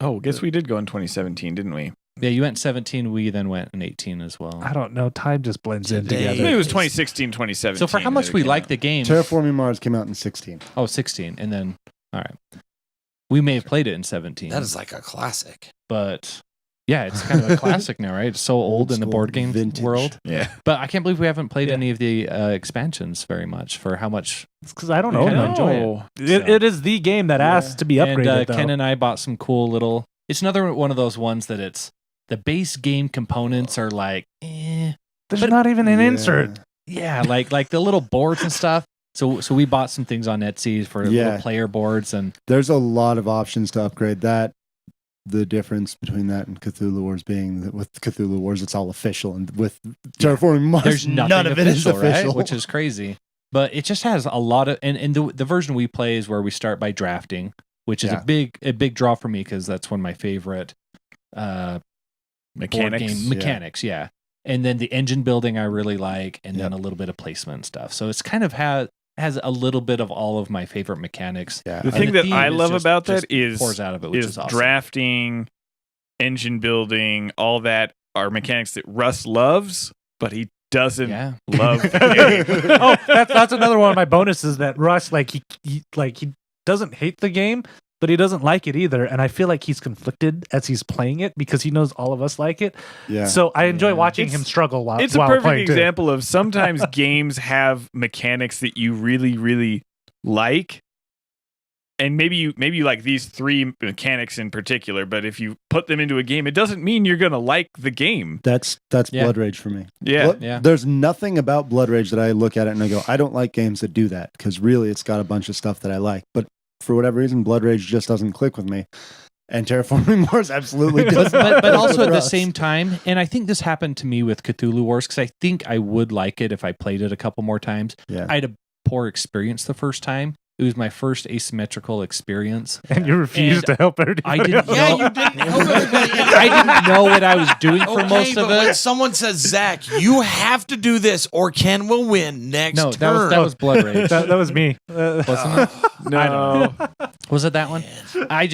Oh, guess we did go in 2017, didn't we? yeah, you went 17. We then went in 18 as well. I don't know. Time just blends in Today- Maybe together. it was 2016, 2017. So for how that much it we came like out. the game? Terraforming Mars came out in 16. Oh, 16, and then all right. We may have played it in 17. That is like a classic. but Yeah, it's kind of a classic now, right? It's so old in the school, board game vintage. world. Yeah. But I can't believe we haven't played Yeah. any of the expansions very much for how much. It's because I don't We know. kinda man. enjoy it. It is the game that asks to be upgraded. And though. Ken and I bought some cool little. It's another one of those ones that it's the base game components are like, There's but- not even an insert. yeah, like the little boards and stuff. So we bought some things on Etsy for Yeah. little player boards and There's a lot of options to upgrade that. The difference between that and Cthulhu Wars being that with Cthulhu Wars, it's all official, and with Terraforming Mars, there's nothing none of it is official, official. right? Which is crazy. But it just has a lot of and the version we play is where we start by drafting, which is Yeah. a big draw for me because that's one of my favorite board game mechanics. Yeah. And then the engine building I really like, and then a little bit of placement and stuff. So it's kind of has a little bit of all of my favorite mechanics. Yeah. The And thing the that theme I is love just- about just that is pours out of it, which is awesome. drafting, engine building, all that are mechanics that Russ loves, but he doesn't Yeah. love. the game. Oh, that's another one of my bonuses that Russ he doesn't hate the game, but he doesn't like it either, and I feel like he's conflicted as he's playing it because he knows all of us like it. Yeah. So I enjoy Yeah. watching It's- him struggle while It's a while perfect playing too. example of sometimes games have mechanics that you really, really like. And maybe you like these three mechanics in particular, but if you put them into a game, it doesn't mean you're gonna like the game. That's Yeah. Blood Rage for me. Yeah. Yeah. There's nothing about Blood Rage that I look at it and I go, I don't like games that do that, because really it's got a bunch of stuff that I like. But for whatever reason, Blood Rage just doesn't click with me. And Terraforming Mars absolutely does. but not also click at the with Russ. same time, and I think this happened to me with Cthulhu Wars because I think I would like it if I played it a couple more times. Yeah. I had a poor experience the first time. It was my first asymmetrical experience. and you refused And to help everybody. I didn't know. Yeah, you didn't help everybody. I didn't know what I was doing for Okay, most of but when it. someone says, Zach, you have to do this or Ken will win next No, turn. that was Blood Rage. that was me. Wasn't it? No. Was it that one? I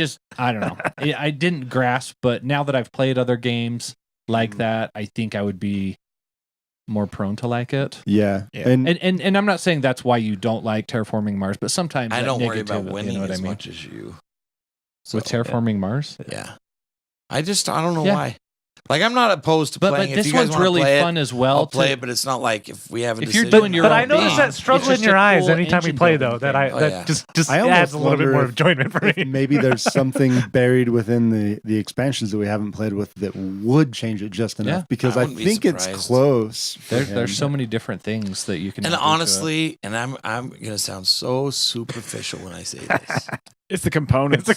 don't know. I didn't grasp, but now that I've played other games like that, I think I would be more prone to like it. Yeah. Yeah. And And I'm not saying that's why you don't like Terraforming Mars, but sometimes I that don't worry about negativity, winning you know what as I mean? much as you. With Terraforming Mars. Yeah. I don't know Yeah. why. Like, I'm not opposed to But playing. If this you guys one's wanna really play fun it, as well. I'll play to- it, but it's not like if we have a If you're decision. doing your But own I noticed thing, that struggle it's in just your a eyes cool anytime we engine play, building though. That thing. Oh, that yeah. just I almost adds a little bit wonder more if- enjoyment for if me. maybe there's something buried within the expansions that we haven't played with that would change it just enough, Yeah. because I I wouldn't be think it's surprised. close. for There's him. so many different things that you can. And add into it. honestly, and I'm gonna sound so superficial when I say this. It's the components.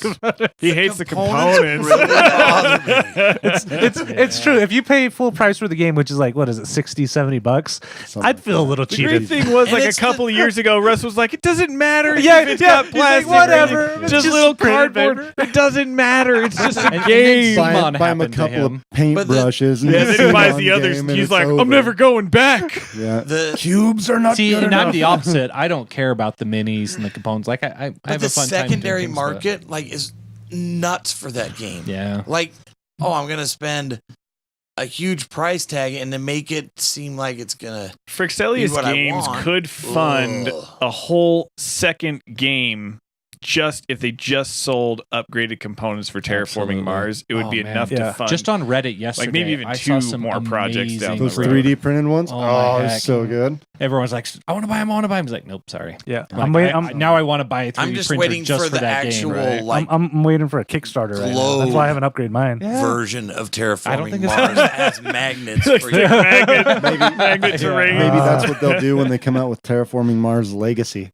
He hates the components components. really bother me. It's true. If you pay full price for the game, which is like, what is it, $60, $70, Something I'd like feel a that. little The cheated. great thing was, And like a it's couple of years ago, Russ was like, "It doesn't matter Yeah, if it's yeah, got he's like, plastic, or whatever, anything. it's just just little printed cardboard. paper." It doesn't matter. It's just a And then game." Simon Buy him a happened to couple of him. paintbrushes. Yeah, then he buys the Simon others. game, And he's it's like, over. "I'm never going back." Yeah. The Cubes are not See, good and enough. I'm the opposite. I don't care about the minis and the components. Like I but have the a fun time. doing secondary things, but- market is nuts for that game. Yeah. Like, oh, I'm gonna spend a huge price tag and to make it seem like it's gonna. Frixelius Do what I Games want. could fund Ugh. a whole second game just if they just sold upgraded components for Terraforming Absolutely. Mars. It would Oh, be man. enough Yeah. to fund. Just on Reddit yesterday, maybe even I saw two some more projects down amazing Those the road. 3D printed ones. Oh, my heck. so good. Everyone's like, "I want to buy them. I want to buy them." He's like, "Nope, sorry." Yeah, Like, I'm waiting. now I want to buy a 3D I'm just printer waiting just for the that actual game. Right? like I'm waiting for a Kickstarter right now. That's why I haven't upgraded mine. version of Terraforming think it's- Mars that has magnets Like for the you. magnet terrain. Maybe that's what they'll do when they come out with Terraforming Mars Legacy.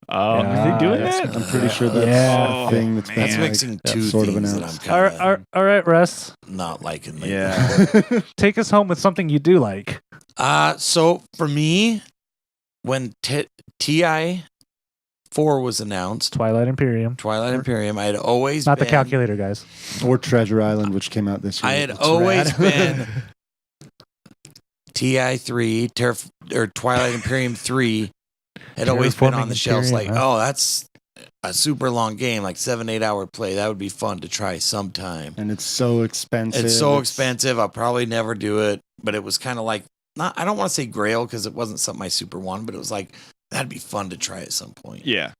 Oh, Yeah, are they doing that's- that? I'm pretty sure that's Yeah. a thing that's Man. been That's like, mixing two sort of things that I'm announced. All kind right, of all right, Russ. not liking. lately. Yeah. Take us home with something you do like. So for me, when TI 4 was announced, Twilight Imperium. Twilight Imperium, I had always Not the been, calculator, guys. Or Treasure Island, which came out this year. I had It's always rad. been TI 3 or Twilight Imperium 3 had always been on the Terraforming shelves. Like, Imperium, huh? oh, that's a super long game, like 7-8 hour play. That would be fun to try sometime. And it's so expensive. It's so expensive. I'll probably never do it. But it was kind of like, I don't want to say grail because it wasn't something I super wanted, but it was like, that'd be fun to try at some point. Yeah.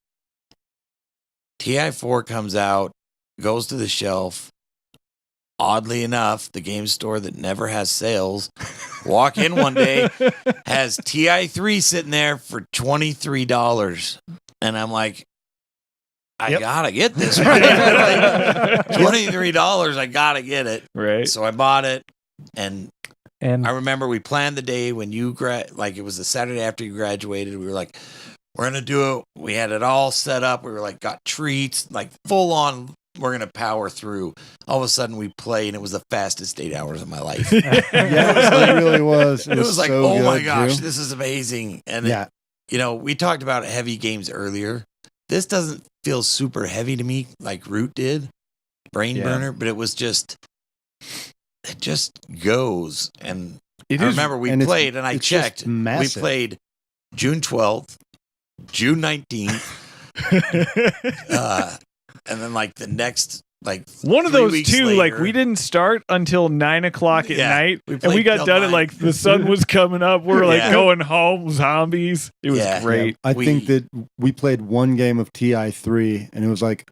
TI4 comes out, goes to the shelf. oddly enough, the game store that never has sales, walk in one day, has TI3 sitting there for $23. And I'm like, I gotta get this, right? Like, $23, I gotta get it. Right. So I bought it. And I remember we planned the day when you like it was the Saturday after you graduated. We were like, we're gonna do it. We had it all set up. We were like, got treats, like full on. We're gonna power through. All of a sudden, we play, and it was the fastest 8 hours of my life. It really was. It was like, so oh my good, gosh, too. this is amazing. And Yeah. we talked about heavy games earlier. This doesn't feel super heavy to me like Root did, Brain Burner, but it just goes. And I remember we played, and I checked. We played June 12th, June 19th, and then like the next, like one of 3 those weeks two, later, like we didn't start until 9:00 at night, and we got till done at 9. like the sun was coming up. We were like Yeah. going home, zombies. It was great. I think that we played one game of TI3, and it was like,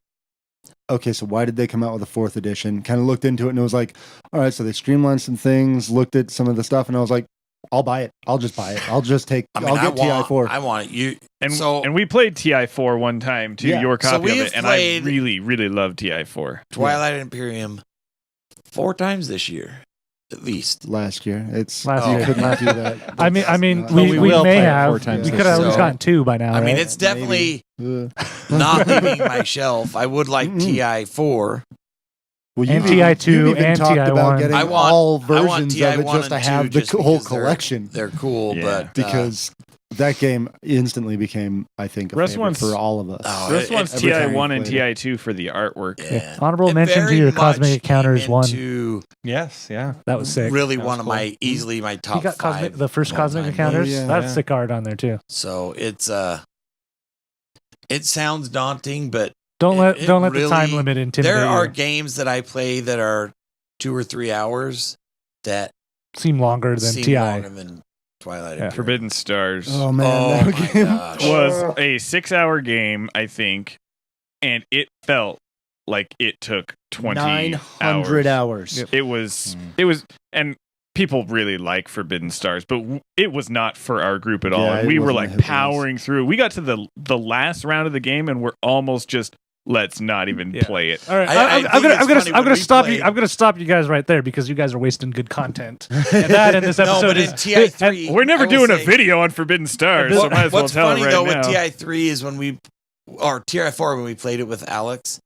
okay, so why did they come out with a 4th edition? Kind of looked into it, and it was like, all right, so they streamlined some things, looked at some of the stuff, and I was like, I'll buy it. I'll just buy it. I'll just take. I'll get TI4. I want it. And we played TI4 one time too. Yeah. Your So copy we of have it, and I played- really, really love TI4. Twilight Imperium 4 times this year, at least. Last year, it's Last you year. couldn't do that. I mean, That's- we will may play it have. 4 times We this could have at year. least gotten 2 by now. I mean, right? it's definitely Ugh. not leaving my shelf. I would like TI4. Well, And you've TI2 even and talked about TI1. getting I want all I versions want of TI1 it just to and have 2 the whole because they're- collection. They're cool, Yeah. but Because that game instantly became, I think, a Russ favorite wants- for all of us. Oh, This it- one's every time TI1 we and played it. TI2 for the artwork. yeah. Honorable It mention to very your much Cosmic Encounters came one. into Yes, yeah. That was sick. really That one was of my easily my You top got 5. the first of all Cosmic time. Encounters. yeah, That's yeah. sick art on there too. So it's it sounds daunting, but Don't let it the time really- limit intimidate there are you. games that I play that are 2 or 3 hours that Seem longer than seem TI. longer than Twilight. Yeah. Imperium. Forbidden Stars Oh man, Oh that my game gosh. was a 6-hour game, I think, and it felt like it took 20 900 hours. Yep. It was, and people really like Forbidden Stars, but it was not for our group at all. Yeah, And it we were wasn't like a hit list. powering through. We got to the last round of the game, and we're almost just let's not even Yeah. play it. All right, I I'm think gonna it's funny when we stop played- you. I'm gonna stop you guys right there because you guys are wasting good content. And that in this No, episode but is in TI3, We're never I will doing a say- video on Forbidden Stars, so might as well What's tell funny it right though now. with TI3 is when TI4 when we played it with Alex,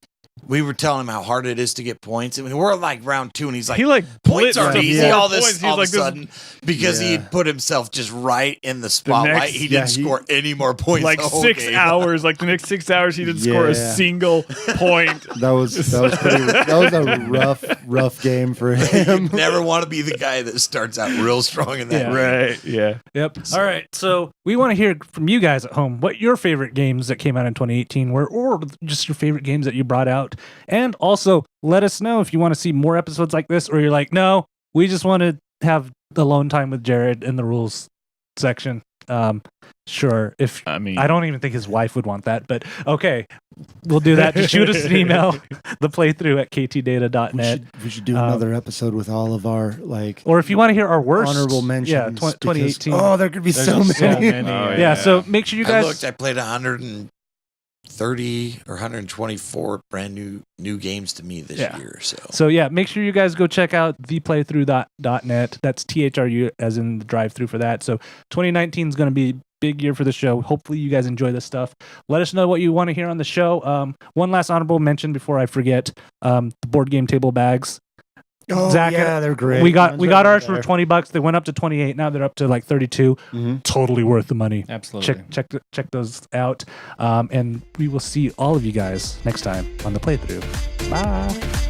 we were telling him how hard it is to get points. I mean, we're like round 2, and he's like, he like points blitzed aren't to easy. 4 All this, points. He all was of a like, sudden, because he Yeah. had put himself just right in the spotlight. next- He didn't score any more points. like the whole 6 game. hours. Like the next 6 hours, he didn't score a Yeah. single point. That was a rough game for him. Never want to be the guy that starts out real strong in that. Yeah. game. Right? Yeah. Yep. All right. So we want to hear from you guys at home what your favorite games that came out in 2018 were, or just your favorite games that you brought out. And also let us know if you want to see more episodes like this, or you're like, no, we just want to have alone time with Jared in the rules section. Sure. If I mean, I don't even think his wife would want that, but okay, we'll do that. Just shoot us an email, the playthrough at ktdata.net. We should do another episode with all of our Or if you want to hear our worst honorable mentions. yeah, because- 2018. Oh, there could be There's so just many. Oh, yeah, so make sure you I guys looked. I played 130 or 124 brand new games to me this Yeah. year. So So yeah, make sure you guys go check out theplaythru.net. That's THRU as in the drive-through for that. So 2019 is going to be a big year for the show. Hopefully you guys enjoy this stuff. Let us know what you want to hear on the show. One last honorable mention before I forget, the board game table bags. Oh, Zach, yeah, they're great. We got Mine's right ours there. for $20. They went up to 28. Now they're up to like 32. Mhm. Totally worth the money. Absolutely. Check those out. And we will see all of you guys next time on the playthrough. Bye.